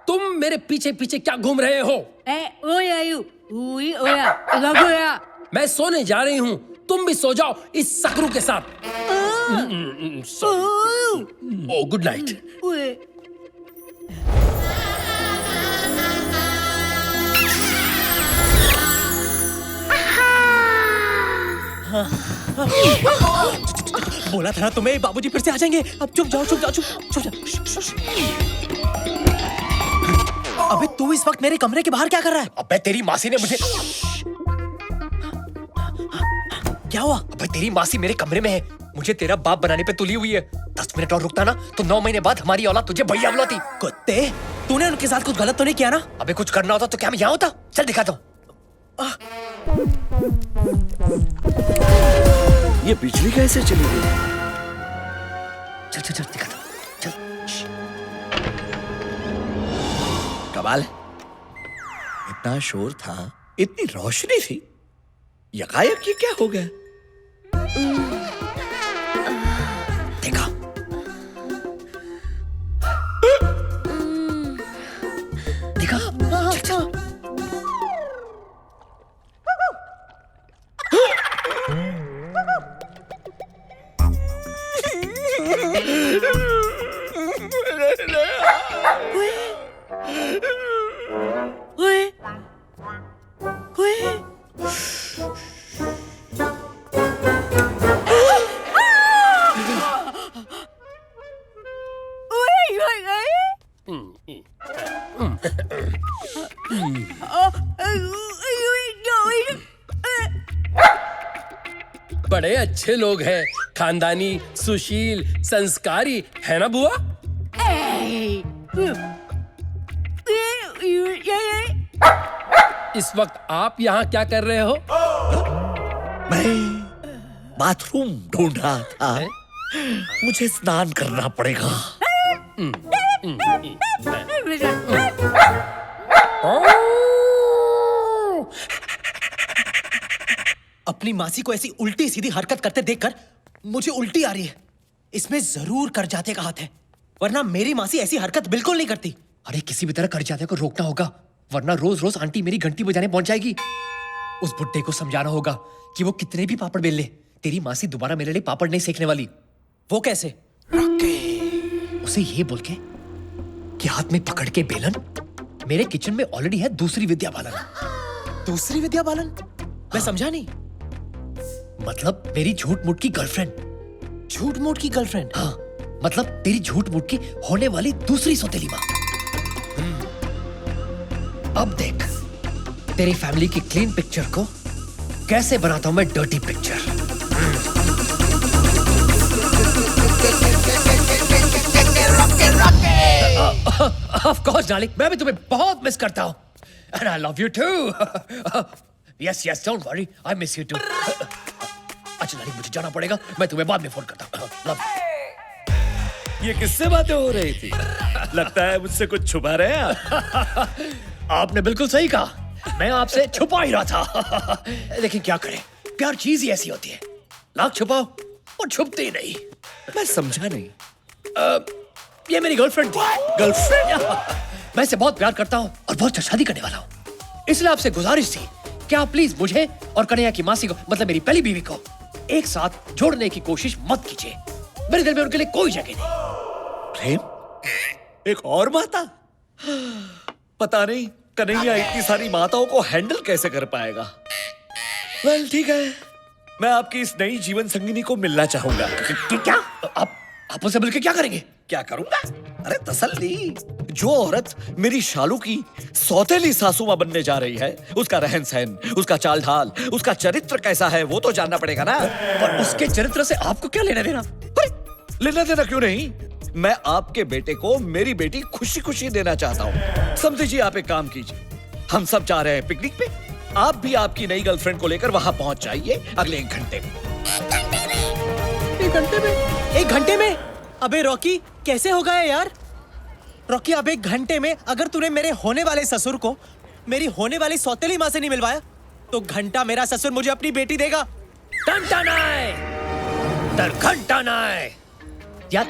तुम मेरे पीछे पीछे क्या घूम रहे हो? मैं सोने जा रही हूँ, तुम भी सो जाओ इस सकरू के साथ। ओ गुड नाइट। बोला था ना तुम्हें, बाबूजी फिर से आ जाएंगे। अब चुप जाओ चुप जाओ चुप जाओ। अबे तू इस वक्त मेरे कमरे के बाहर क्या कर रहा है? अबे तेरी मासी ने मुझे। क्या हुआ? अबे तेरी मासी मेरे कमरे में है, मुझे तेरा बाप बनाने पे तुली हुई है। 10 मिनट और रुकता ना तो 9 महीने बाद हमारी औलाद तुझे भैया बुलाती। कुत्ते, तूने उनके साथ कुछ गलत तो नहीं किया ना? अबे कुछ करना होता तो क्या मैं यहाँ होता? चल दिखाता हूँ। ये बिजली कैसे चली गई? चल चल चल दिखाता हूँ, चल। कमाल है, इतना शोर था, इतनी रोशनी थी, यकायक ये क्या हो गया? देखा? देखा? चल, चल। बड़े अच्छे लोग हैं, खानदानी, सुशील, संस्कारी, है ना बुआ? इस वक्त आप यहाँ क्या कर रहे हो? मैं बाथरूम ढूंढ रहा था, मुझे स्नान करना पड़ेगा। अपनी मासी को ऐसी उल्टी सीधी हरकत करते देखकर मुझे उल्टी आ रही है। इसमें जरूर कर जाते का हाथ है, वरना मेरी मासी ऐसी हरकत बिल्कुल नहीं करती। अरे किसी भी तरह कर जाते को रोकना होगा, वरना रोज रोज आंटी मेरी घंटी बजाने पहुंच जाएगी। उस बुड्ढे को समझाना होगा कि वो कितने भी पापड़ बेल ले, तेरी मासी दोबारा मेरे लिए पापड़ नहीं सेकने वाली। वो कैसे? उसे ये बोल के कि हाथ में पकड़ के बेलन, मेरे किचन में ऑलरेडी है दूसरी विद्या बालन। दूसरी विद्या बालन? मैं समझा नहीं। मतलब मेरी झूठ मूठ की गर्लफ्रेंड। झूठ मूठ की गर्लफ्रेंड? हाँ, मतलब तेरी झूठ मूठ की होने वाली दूसरी सौतेली माँ। अब देख तेरी फैमिली की क्लीन पिक्चर को कैसे बनाता हूं मैं dirty picture. Of course darling, मैं भी तुम्हें बहुत मिस करता हूं। And I love you too. Yes, yes, don't worry, I miss you too. अच्छा डार्लिंग, मुझे जाना पड़ेगा, मैं तुम्हें बाद में फोन करता हूँ। Love you. ये किससे बातें हो रही थी? लगता है मुझसे कुछ छुपा रहे हैं आप। आपने बिल्कुल सही कहा, मैं आपसे छुपा ही रहा था। लेकिन क्या करें, प्यार चीज ही ऐसी होती है, लाख छुपाओ और छुपती ही नहीं। मैं समझा नहीं। ये मेरी गर्लफ्रेंड थी। गर्लफ्रेंड? मैं इसे बहुत प्यार करता हूँ और बहुत शादी करने वाला हूँ, इसलिए आपसे गुजारिश थी कि आप प्लीज मुझे और कन्हैया की मासी को, मतलब मेरी पहली बीवी को एक साथ जोड़ने की कोशिश मत कीजिए। मेरे दिल में उनके लिए कोई जगह नहीं। प्रेम? एक और माता? पता नहीं कन्हैया इतनी सारी माताओं को हैंडल कैसे कर पाएगा। वेल ठीक है, मैं आपकी इस नई जीवन संगिनी को मिलना चाहूंगा। क्या? आप उनसे मिलकर क्या करेंगे? क्या करूंगा? अरे तसल्ली। जो औरत मेरी शालू की सौतेली सासू मां बनने जा रही है, उसका रहन सहन, उसका चाल ढाल, उसका चरित्र कैसा है वो तो जानना पड़ेगा ना। और उसके चरित्र से आपको क्या लेना देना? लेना देना क्यों नहीं? मैं आपके बेटे को मेरी बेटी खुशी खुशी देना चाहता हूँ। समझिए, आप एक काम कीजिए, हम सब जा रहे हैं पिकनिक पे, आप भी आपकी नई गर्लफ्रेंड को लेकर वहां पहुंच जाइए अगले 1 घंटे में। 1 घंटे में? 1 घंटे में? अबे रॉकी, कैसे होगा यार? रॉकी, अब 1 घंटे में अगर तूने मेरे होने वाले ससुर को मेरी होने वाली सौतेली माँ से नहीं मिलवाया तो घंटा मेरा ससुर मुझे अपनी बेटी देगा। घंटा नाय, घंटा नाय। यार,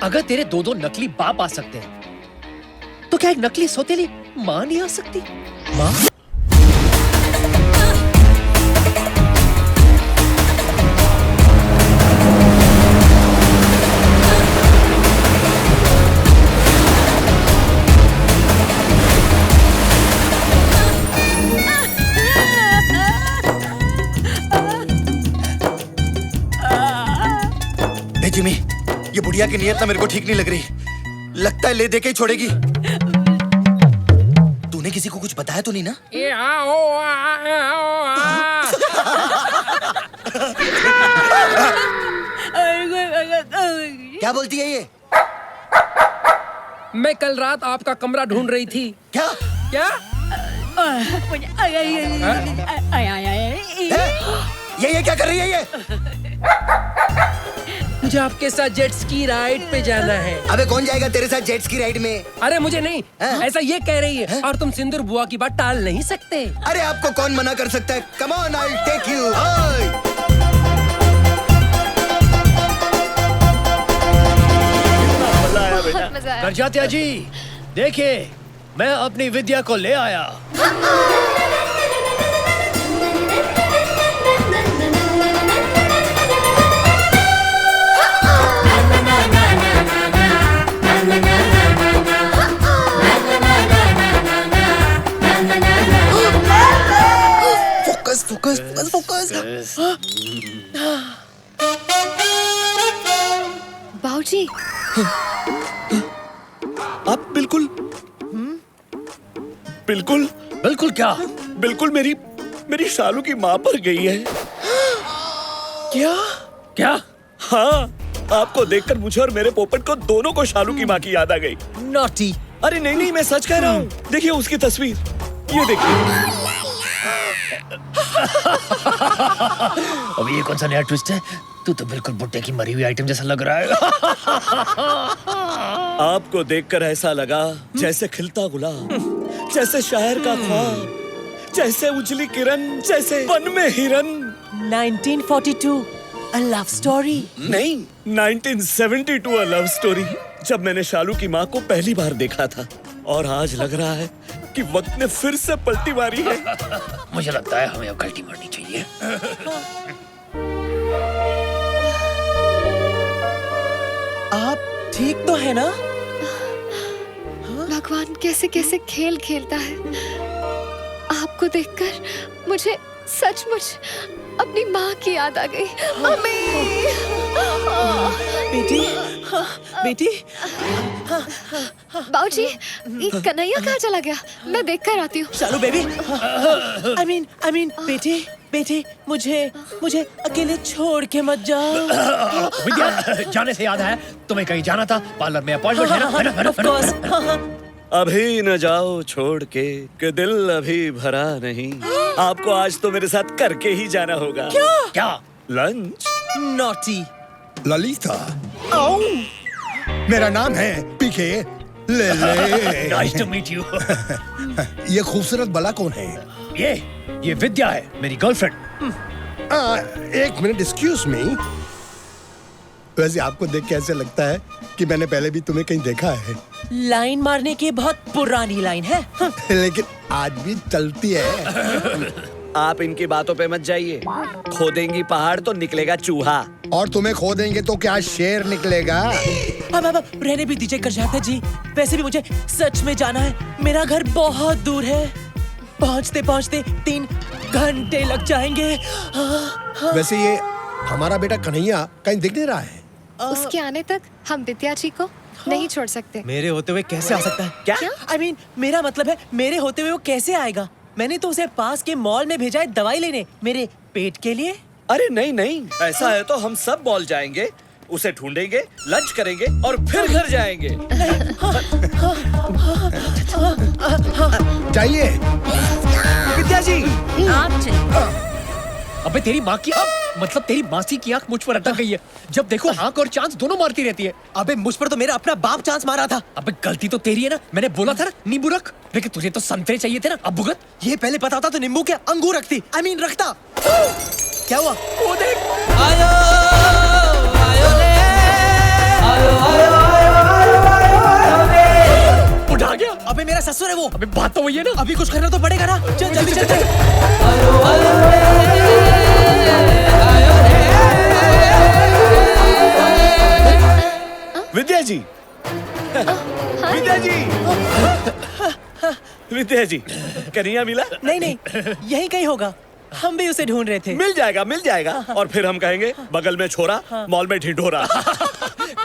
अगर तेरे 2 नकली बाप आ सकते हैं, तो क्या एक नकली सौतेली माँ नहीं आ सकती? माँ? जिमी, ये बुढ़िया की नियत ना मेरे को ठीक नहीं लग रही। लगता है ले दे के ही छोड़ेगी। तूने किसी को कुछ बताया तो नहीं ना? क्या बोलती है ये? मैं कल रात आपका कमरा ढूंढ रही थी। क्या? क्या? ये क्या कर रही है ये? मुझे आपके साथ जेट स्की राइड पे जाना है। अबे कौन जाएगा तेरे साथ जेट स्की राइड में? अरे मुझे नहीं, ऐसा ये कह रही है। और तुम सिंदूर बुआ की बात टाल नहीं सकते। अरे आपको कौन मना कर सकता है? Come on, I will take you. गरजात्या जी, देखिए मैं अपनी विद्या को ले आया। Focus focus focus focus. बाऊजी, आप बिल्कुल बिल्कुल बिल्कुल क्या? बिल्कुल मेरी शालू की माँ पर गई है। क्या? क्या? हाँ, आपको देखकर मुझे और मेरे पोपट को दोनों को शालू की माँ की याद आ गई। नॉटी। अरे नहीं नहीं, मैं सच कह रहा हूँ। देखिए उसकी तस्वीर, ये देखिए। अब ये कौन सा नया ट्विस्ट है? तू तो बिल्कुल बुड्ढे की मरी हुई आइटम जैसा लग रहा है। आपको देखकर ऐसा लगा जैसे खिलता गुलाब, जैसे शायर का ख्वाब, जैसे उजली किरण, जैसे वन में हिरन। 1942 A love story? नहीं, 1972 A love story। जब मैंने शालू की माँ को पहली बार देखा था, और आज लग रहा है कि वक्त ने फिर से पलटी मारी है। मुझे लगता है हमें अब गलती मारनी चाहिए। आप ठीक तो है ना? भगवान कैसे कैसे खेल खेलता है। आपको देखकर मुझे सचमुच अपनी माँ की याद आ गई। मम्मी! बेटी, बेटी। बाऊजी, ये कन्हैया कहाँ चला गया? मैं देख कर आती हूँ। शालू बेबी। I mean, बेटी, मुझे अकेले छोड़ के मत जाओ। विद्या, जाने से याद है, तुम्हें कहीं जाना था, पार्लर में अपॉइंटमेंट है ना? Of course। अभी न जाओ छोड़ के, कि दिल अभी भरा नहीं। आपको आज तो मेरे साथ करके ही जाना होगा। क्या? लंच। नॉटी। ललिता, मेरा नाम है पीके ले ले। Nice to meet you। ये खूबसूरत बला कौन है? ये विद्या है, मेरी गर्लफ्रेंड। 1 minute, excuse me. वैसे आपको देख के ऐसे लगता है कि मैंने पहले भी तुम्हें कहीं देखा है। लाइन मारने की बहुत पुरानी लाइन है। लेकिन आज भी चलती है। आप इनकी बातों पे मत जाइए। खोदेंगी पहाड़ तो निकलेगा चूहा। और तुम्हें खो देंगे तो क्या शेर निकलेगा? अब रहने भी दीजिए करजाता जी। वैसे भी मुझे सच में जाना है। मेरा घर बहुत दूर है। पहुंचते पहुंचते 3 घंटे लग जाएंगे। वैसे ये हमारा बेटा कन्हैया कहीं दिख नहीं रहा है। उसके आने तक हम विद्या जी को नहीं छोड़ सकते। मेरे होते हुए कैसे आ सकता है? क्या? I mean, मेरा मतलब है मेरे होते हुए वो कैसे आएगा? मैंने तो उसे पास के मॉल में भेजा है दवाई लेने, मेरे पेट के लिए। अरे नहीं नहीं, ऐसा है तो हम सब मॉल जाएंगे, उसे ढूंढेंगे, लंच करेंगे और फिर घर जाएंगे। चाहिए विद्या जी, आप चलिए। अबे तेरी माँ की मतलब तेरी मासी की आंख मुझ पर अटक गई है। जब देखो आंख और चांस दोनों मारती रहती है। अबे मुझ पर तो मेरा अपना बाप चांस मारा था। अबे गलती तो तेरी है ना। मैंने बोला था ना नींबू रख, लेकिन तुझे तो संतरे चाहिए थे ना। अब भुगत। ये पहले पता होता तो नींबू क्या अंगूर रखती। I mean, रखता। क्या हुआ? वो देख। उठा गया। अबे मेरा ससुर है वो। अबे बात तो वही है ना। अभी कुछ करना तो पड़ेगा ना। चल जल्दी चल चल। विद्या जी, विद्या जी, विद्या जी, कन्हैया मिला? नहीं नहीं, यही कहीं होगा। हम भी उसे ढूंढ रहे थे। मिल जाएगा मिल जाएगा। और फिर हम कहेंगे बगल में छोरा, मॉल में ढिंढोरा।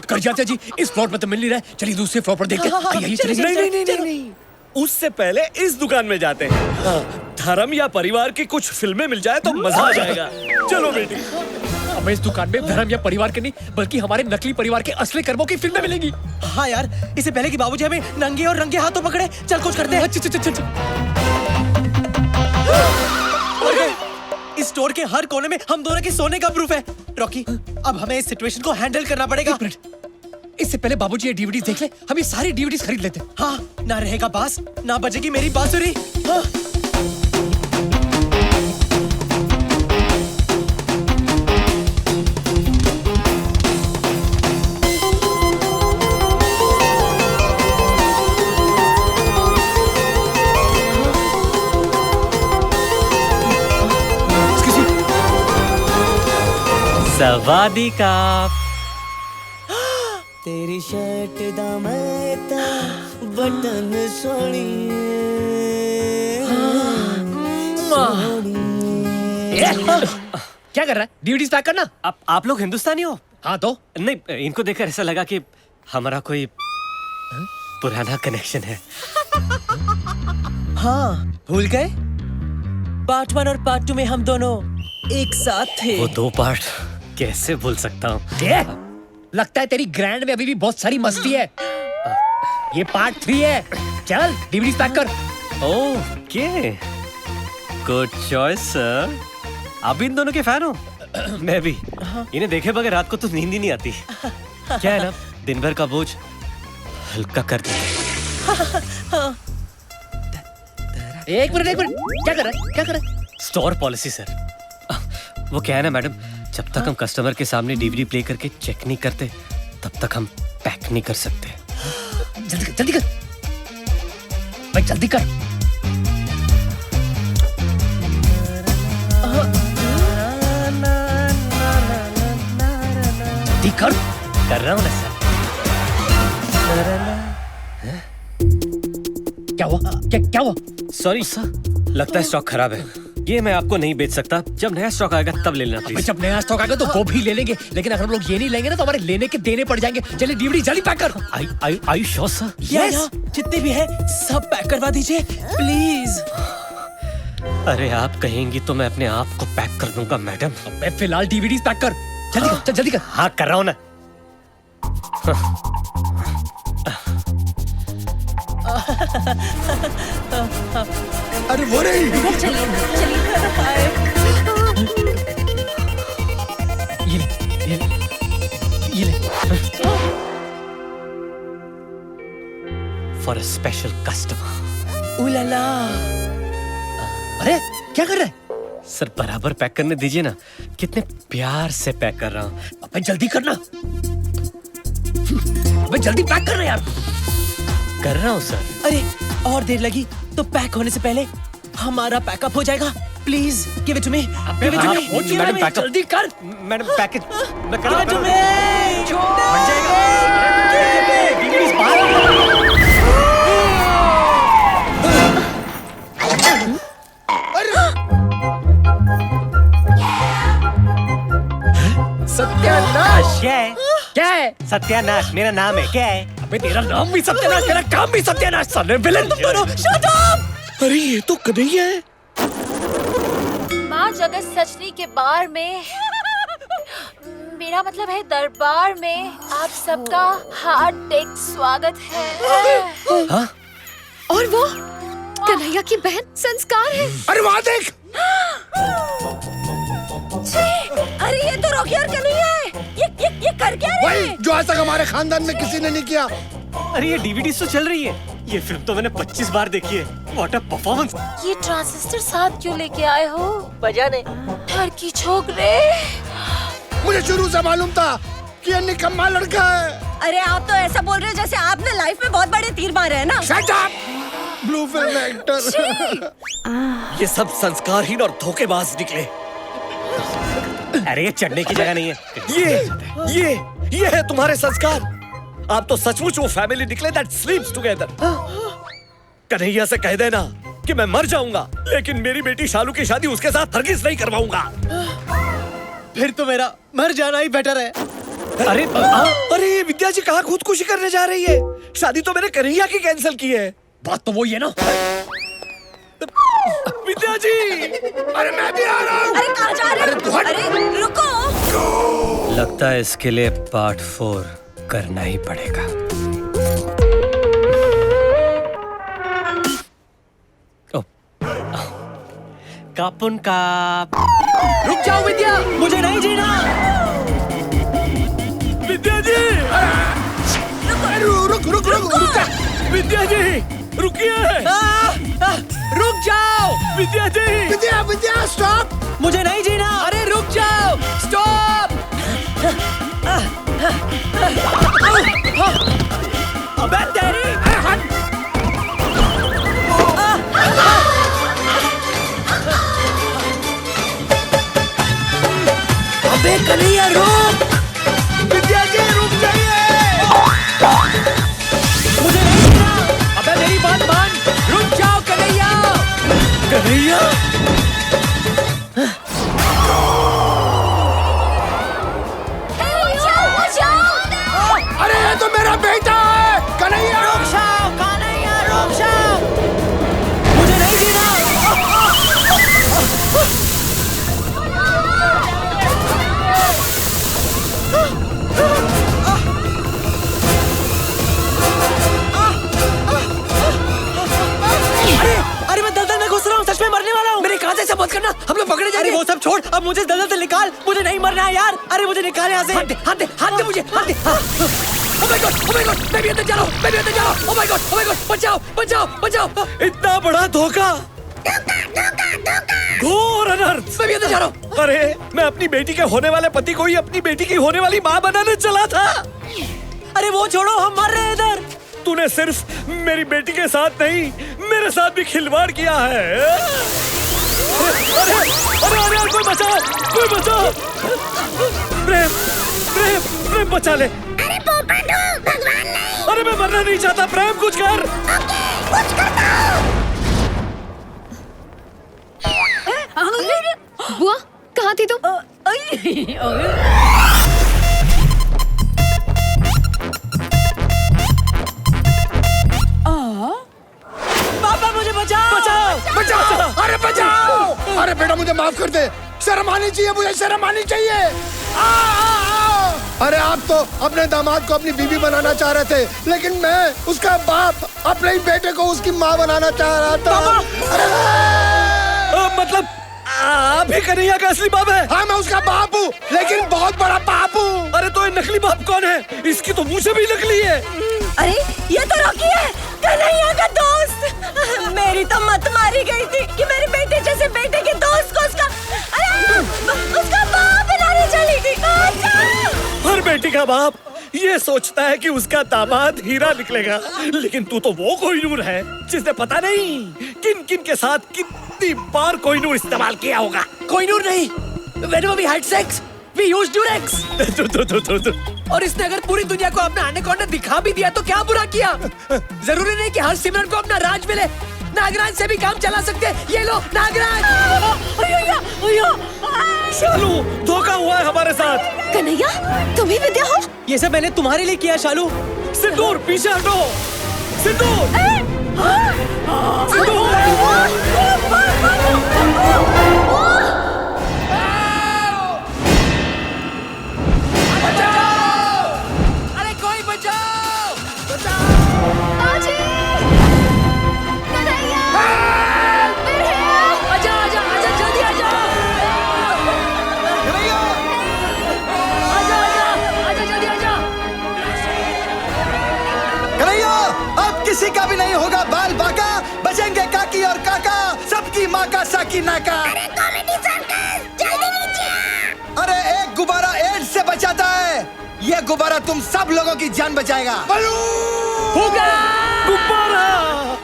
कर जाते जी, इस फ्लोर पर तो मिल नहीं रहा है। चलिए दूसरे फ्लोर पर देखते हैं। यही चलेंगे। नहीं, उससे पहले इस दुकान में जाते हैं। धर्म या परिवार की कुछ फिल्में मिल जाए तो मजा आ जाएगा। चलो बेटी। हमें इस दुकान में धर्म या परिवार के नहीं, बल्कि हमारे नकली परिवार के असली कर्मों की फिल्में मिलेंगी। हाँ यार, इससे पहले कि बाबूजी हमें नंगे और रंगे हाथों पकड़े। चल कुछ करते हैं। चल। इस स्टोर के हर कोने में हम दोनों के सोने का प्रूफ है। रॉकी, अब हमें इस सिचुएशन को हैंडल करना पड़ेगा। इससे पहले बाबूजी ये डीवीडीज देख ले। हम ये सारी डीवीडीज खरीद लेते हैं। हाँ, ना रहेगा बास, ना बजेगी मेरी बांसुरी। हाँ। सवादी का तेरी शर्ट दा मैं ता बटन सोनी क्या कर रहा है? डीवीडीज पैक करना। आप लोग हिंदुस्तानी हो? हाँ तो नहीं, इनको देखकर ऐसा लगा कि हमारा कोई पुराना कनेक्शन है। हाँ, भूल गए? पार्ट 1 और पार्ट 2 में हम दोनों एक साथ थे। वो 2 पार्ट कैसे भूल सकता हूँ? लगता है तेरी ग्रैंड में अभी भी बहुत सारी मस्ती है। ये पार्ट 3 है। चल डीवीडीज पैक कर। Okay, good choice sir. आप भी इन दोनों के फैन हो? मैं भी। इन्हें देखे बगैर रात को तो नींद ही नहीं आती। क्या है ना, दिन भर का बोझ हल्का कर देते। एक मिनट क्या कर रहा है? Store policy sir. वो क्या है ना मैडम, जब तक हम कस्टमर के सामने डीवीडी प्ले करके चेक नहीं करते, तब तक हम पैक नहीं कर सकते। जल्दी कर भाई, जल्दी कर। कर रहा हूँ ना सर। क्या हुआ? क्या हुआ? सॉरी सर, लगता है स्टॉक खराब है। ये मैं आपको नहीं बेच सकता। जब नया स्टॉक आएगा तब ले लेना प्लीज। जब नया स्टॉक आएगा तो वो भी ले लेंगे, लेकिन अगर हम लोग ये नहीं लेंगे ना तो हमारे लेने के देने पड़ जाएंगे। चलिए डीवीडी जल्दी पैक कर। Are you sure sir? Yes. जितने भी है सब पैक करवा दीजिए प्लीज। अरे आप कहेंगी तो मैं अपने आप को पैक कर दूंगा मैडम। मैं फिलहाल डीवीडीज पैक कर। जल्दी कर। हाँ कर रहा हूँ ना। अरे वो नहीं। ये ले। For a special customer. उलाला। अरे क्या कर रहे हैं? सर बराबर पैक करने दीजिए ना, कितने प्यार से पैक कर रहा हूँ। अबे जल्दी करना। अबे जल्दी पैक करना यार। कर रहा हूँ सर। अरे और देर लगी तो पैक होने से पहले हमारा पैकअप हो जाएगा। Please give it to me, give it to me. Madam backup जल्दी कर। मैडम पैकेज मैं कर गिव इट देता टू हूँ। मी। बन जाएगा। प्लीज सत्यानाश। क्या है? क्या है? सत्यानाश मेरा नाम है। क्या है? अबे तेरा नाम भी सत्यानाश, तेरा काम भी सत्यानाश। साले विलेन तुम दोनों। Shut up. अरे ये तो कन्हैया है। माँ जगत सचनी के बार में, मेरा मतलब है दरबार में, आप सबका हार्दिक स्वागत है। हाँ? और वो कन्हैया की बहन संस्कार है। अरे वहाँ देख। अरे ये तो रॉकी और कन्हैया है। ये कर क्या रहे वही हैं? जो आज तक हमारे खानदान में किसी ने नहीं किया। अरे ये डीवीडी तो चल रही है। ये फिल्म तो मैंने 25 बार देखी है। What a performance. ये ट्रांजिस्टर साथ क्यों लेके आए हो? बजाने। घर की छोकरे। मुझे शुरू से मालूम था कि ये निकम्मा लड़का है। अरे आप तो ऐसा बोल रहे हो जैसे आपने लाइफ में बहुत बड़े तीर मारे हैं ना। Shut up. Blue film actor. ये सब संस्कारहीन और धोखेबाज निकले। अरे ये चढ़ने की जगह नहीं है। ये है तुम्हारे संस्कार। आप तो सचमुच वो फैमिली निकले दैट स्लीप्स टुगेदर। कन्हैया से कह देना कि मैं मर जाऊंगा, लेकिन मेरी बेटी शालू की शादी उसके साथ हरगिज नहीं करवाऊंगा। फिर तो मेरा मर जाना ही बेटर है। अरे विद्या जी कहाँ खुदकुशी करने जा रही है? शादी तो मैंने कन्हैया की कैंसिल की है। बात तो वही है ना। विद्या जी, अरे मैं भी आ रहा हूँ। अरे कहाँ जा रहे हो? अरे रुको। लगता है इसके लिए पार्ट 4 करना ही पड़ेगा। कापुन काप। रुक जाओ विद्या, मुझे नहीं जीना। विद्या जी, रुक। विद्या जी रुकिए। रुक जाओ विद्या जी। विद्या स्टॉप। मुझे नहीं जीना। अरे रुक जाओ। स्टॉप। अबे तेरी। अबे कन्हैया रुक। विद्या जी रुक जाइए। मुझे नहीं जीना। अबे मेरी बात मान। रुक जाओ कन्हैया। कन्हैया, अरे ये तो मेरा बेटा है कन्हैया। रुक जाओ कन्हैया, रुक जाओ। मुझे नहीं जीना। अरे मैं दलदल में घुस रहा हूँ। सच में मरने वाला हूँ। मेरे कान से मत करना, हम लोग पकड़े अरे जाएंगे। वो सब छोड़, अब मुझे दलदल से निकाल। मुझे नहीं मरना है यार। अरे मुझे निकाल यहाँ से। हाथ दे, हाथ दे, हाथ दे मुझे, हाथ दे। Oh my God, oh my God, मैं भी अंदर जा रहा हूँ, मैं भी अंदर जा रहा हूँ। Oh my God, oh my God, बचाओ, बचाओ, बचाओ। इतना बड़ा धोखा, घोर अनर्थ। मैं भी अंदर जा रहा हूँ। अरे मैं अपनी बेटी के होने वाले पति को ही अपनी बेटी की होने वाली माँ बनाने चला था। अरे वो छोड़ो, हम मर रहे हैं इधर। तूने सिर्फ मेरी बेटी के साथ नहीं, मेरे साथ भी खिलवाड़ किया है। अरे अरे अरे कोई बचाओ, कोई बचाओ। प्रेम, प्रेम, प्रेम बचा ले। अरे पोपट हूँ, भगवान नहीं। अरे मैं मरना नहीं चाहता। प्रेम कुछ कर। कुछ करता हूँ। बुआ कहाँ थी तुम? पापा मुझे बचाओ। बचाओ। अरे बचाओ। अरे बेटा मुझे माफ कर दे। शर्म आनी चाहिए, मुझे शर्म आनी चाहिए। अरे आप तो अपने दामाद को अपनी बीवी बनाना चाह रहे थे, लेकिन मैं उसका बाप अपने ही बेटे को उसकी माँ बनाना चाह रहा था। मतलब आप ही कन्हैया का असली बाप है? हाँ मैं उसका बाप हूँ, लेकिन बहुत बड़ा बाप हूँ। अरे तो ये नकली बाप कौन है? इसकी तो मुँह से भी नकली है। अरे ये तो रॉकी है, कन्हैया का दोस्त। मेरी तो मत मारी गई थी कि मेरे बेटे जैसे बेटे के दोस्त को उसका बाप बनाने चली थी। हर बेटी का बाप ये सोचता है कि उसका दामाद हीरा निकलेगा, लेकिन तू तो वो कोहिनूर है जिसने पता नहीं किन किन के साथ कितनी बार कोहिनूर इस्तेमाल किया होगा। कोहिनूर नहीं, whenever we had sex, we used Durex. और इसने अगर पूरी दुनिया को अपना एनाकोंडा दिखा भी दिया तो क्या बुरा किया? जरूरी नहीं कि हर सिमरन को अपना राज मिले। नागराज से भी काम चला सकते हैं। ये लो नागराज। शालू, धोखा हुआ है हमारे साथ। कन्हैया, तुम ही विद्या हो? ये सब मैंने तुम्हारे लिए किया शालू। सिंदूर पीछे हटो। सिंदूर। अरे कोई बचाओ! बचाओ! बाजी! कन्हैया! आजा आजा आजा जल्दी आजा! आजा आजा आजा जल्दी आजा! कन्हैया, अब किसी का भी नहीं होगा बाल बाका, बचेंगे काकी और काका, सबकी माँ का साकी नाका। अरे कॉमेडी सर्कस, जल्दी नीचे आ। अरे एक गुब्बारा एड्स से बचाता है, ये गुब्बारा तुम सब लोगों की जान बचाएगा। फूका! गुब्बारा!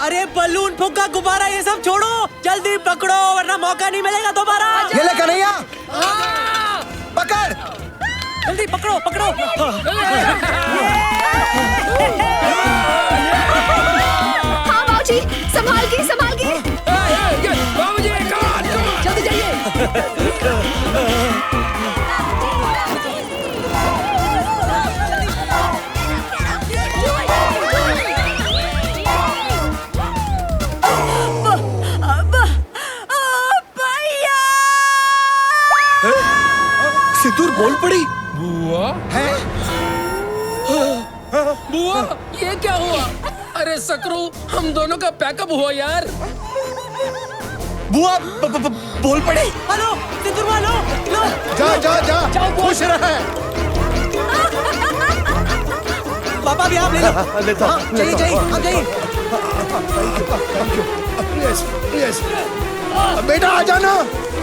अरे बलून फूका गुब्बारा ये सब छोड़ो, जल्दी पकड़ो वरना मौका नहीं मिलेगा दोबारा। ये ले कन्हैया, पकड़। जल्दी पकड़ो पकड़ो। हाँ बाबूजी, संभाल के संभाल के। जल्दी जाइए। सिंदूर बोल पड़ी। बुआ है? बुआ, ये क्या हुआ? अरे सकरू, हम दोनों का पैकअप हुआ यार। बुआ बोल पड़ी। हेलो सिंदूर हेलो लो। जा जा जा, खुश रहे। पापा भी आप ले लो। लेता हाँ, जाइए जाइए आप जाइए। यस बेटा आ जाना।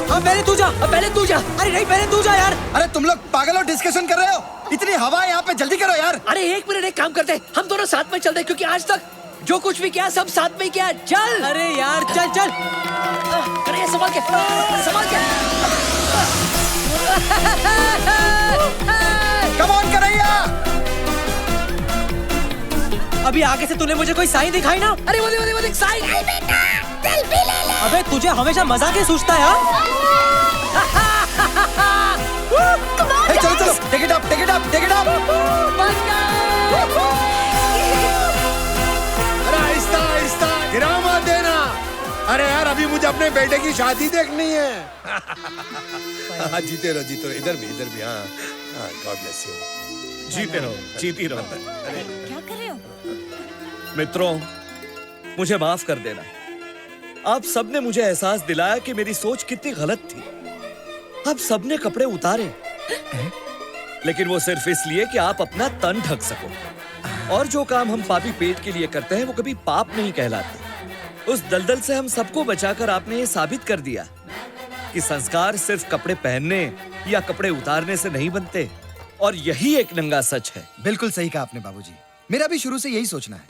हाँ पहले तू जा। पहले तू जा। अरे नहीं पहले तू जा यार। अरे तुम लोग पागल हो, डिस्कशन कर रहे हो? इतनी हवा है यहाँ पे, जल्दी करो यार। अरे एक मिनट, एक काम करते हैं, हम दोनों साथ में चलते हैं क्योंकि आज तक जो कुछ भी किया सब साथ में ही किया। चल। अरे यार चल चल। अरे संभाल के, संभाल के। Come on Kanhaiya. अभी आगे से तूने मुझे कोई साइन दिखाई ना। अरे वो देख साइन। सेल्फी ले ले। अबे तुझे हमेशा मजाक ही सूझता है यार। चलो चलो, take it up, take it up, take it up. अरे आहिस्ता आहिस्ता, गिरा मत देना। अरे यार अभी मुझे अपने बेटे की शादी देखनी है। हाँ, जीते रहो इधर भी हाँ हाँ, गॉड ब्लेस यू। जीते रहो, जीती रहो। क्या कर रहे हो? मित्रों, मुझे माफ कर देना। आप सबने मुझे एहसास दिलाया कि मेरी सोच कितनी गलत थी। आप सबने कपड़े उतारे, लेकिन वो सिर्फ इसलिए कि आप अपना तन ढक सको। और जो काम हम पापी पेट के लिए करते हैं वो कभी पाप नहीं कहलाते। उस दलदल से हम सबको बचाकर आपने ये साबित कर दिया कि संस्कार सिर्फ कपड़े पहनने या कपड़े उतारने से नहीं बनते, और यही एक नंगा सच है। बिल्कुल सही कहा आपने बाबूजी। मेरा भी शुरू से यही सोचना है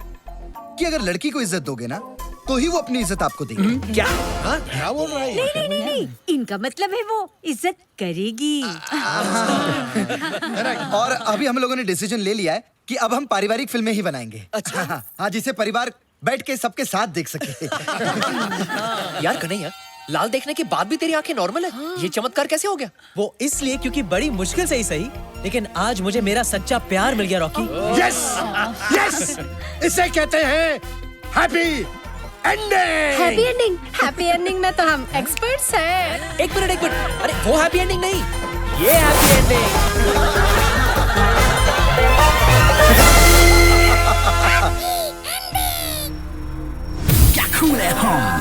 कि अगर लड़की को इज्जत दोगे ना तो ही वो अपनी इज्जत आपको देगी। क्या? हाँ, क्या बोल रहा है? नहीं, इनका मतलब है वो इज्जत करेगी। और अभी हम लोगों ने डिसीजन ले लिया है कि अब हम पारिवारिक फिल्में ही बनाएंगे। अच्छा हाँ, जिसे परिवार बैठ के सबके साथ देख सके। यार कन्हैया, लाल देखने के बाद भी तेरी आंखें नॉर्मल है। ये चमत्कार कैसे हो गया? वो इसलिए क्योंकि बड़ी मुश्किल से ही सही, लेकिन आज मुझे मेरा सच्चा प्यार मिल गया रॉकी। यस यस, इसे कहते हैं happy ending. Happy ending. Happy ending में तो हम एक्सपर्ट्स हैं। एक मिनट, अरे वो हैप्पी एंडिंग नहीं, ये हैप्पी एंडिंग। क्या cool at home.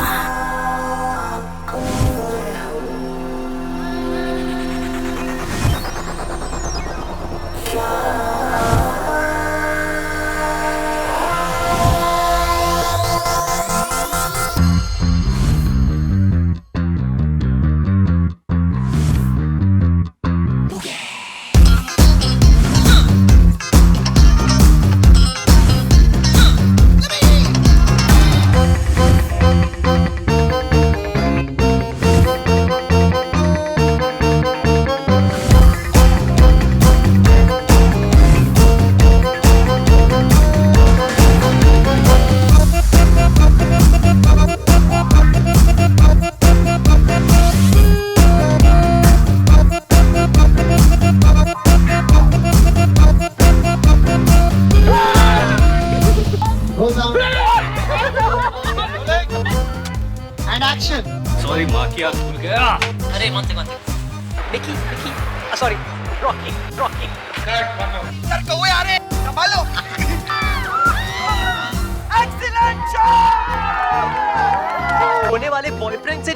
तुम्हारी माँ की आँख खुल गया। अरे one second Vicky Vicky sorry Rocky Rocky sir कौवे आ रहे संभालो एक्सीलेंट होने वाले बॉयफ्रेंड से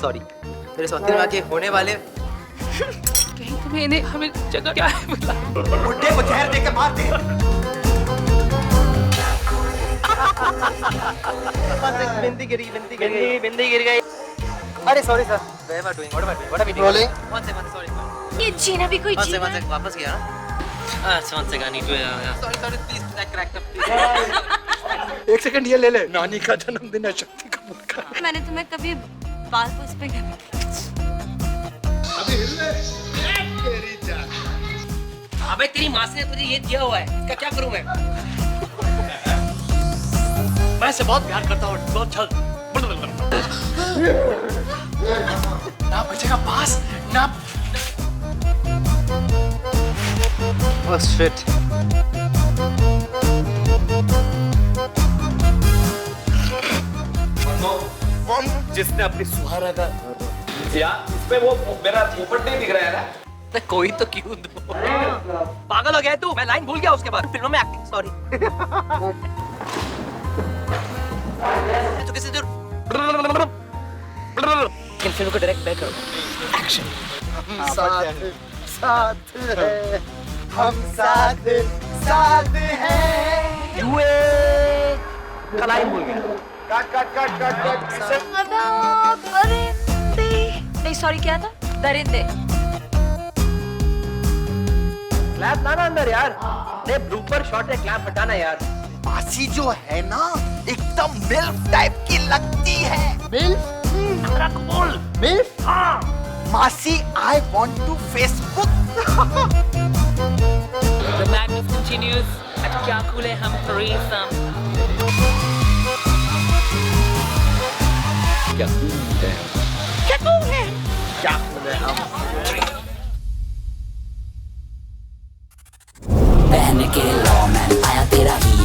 सॉरी मेरे साथ में आके होने वाले कहीं तुम्हें इन्हें हमें जगह क्या है बता बुड्ढे को जहर देके मार दे बिंदी गिर गई अरे sorry sir what are we doing Rolling. One second sorry ये जीना भी कोई जीना वन सेकंड वापस गया ना one second I need to sorry please crack up एक सेकंड ये ले ले नानी का जन्मदिन है शक्ति कपूर का मैंने तुम्हें कभी बाल पोस पे अबे तेरी माँ ने तुझे ये दिया हुआ है इसका क्या करूं मैं इससे बहुत प्यार करता हूँ बहुत जल्द ना बचेगा पास ना Oh shit. जिसने अपनी सुहारा का यार इसमें वो मेरा पोपट नहीं दिख रहा है ना। तो कोई तो क्यों दो पागल हो गया है तू मैं लाइन भूल गया उसके बाद फिल्मों में एक्टिंग सॉरी तो किसी दूर इन फिल्म को डायरेक्ट बैक करो एक्शन साथ है हम साथ साथ है युए लाइन भूल गया cut cut cut cut cut परिंदे नहीं सॉरी क्या था दरिंदे क्लैप लाना अंदर यार नहीं ब्लूपर शॉट है क्लैप हटाना यार मासी जो है ना एकदम मिल्फ टाइप की लगती है मिल्फ बोल मिल्फ हाँ मासी I want to Facebook The madness continues at क्या cool है हम threesome क्या cool है हम पहन के लॉ मैन आया तेरा ही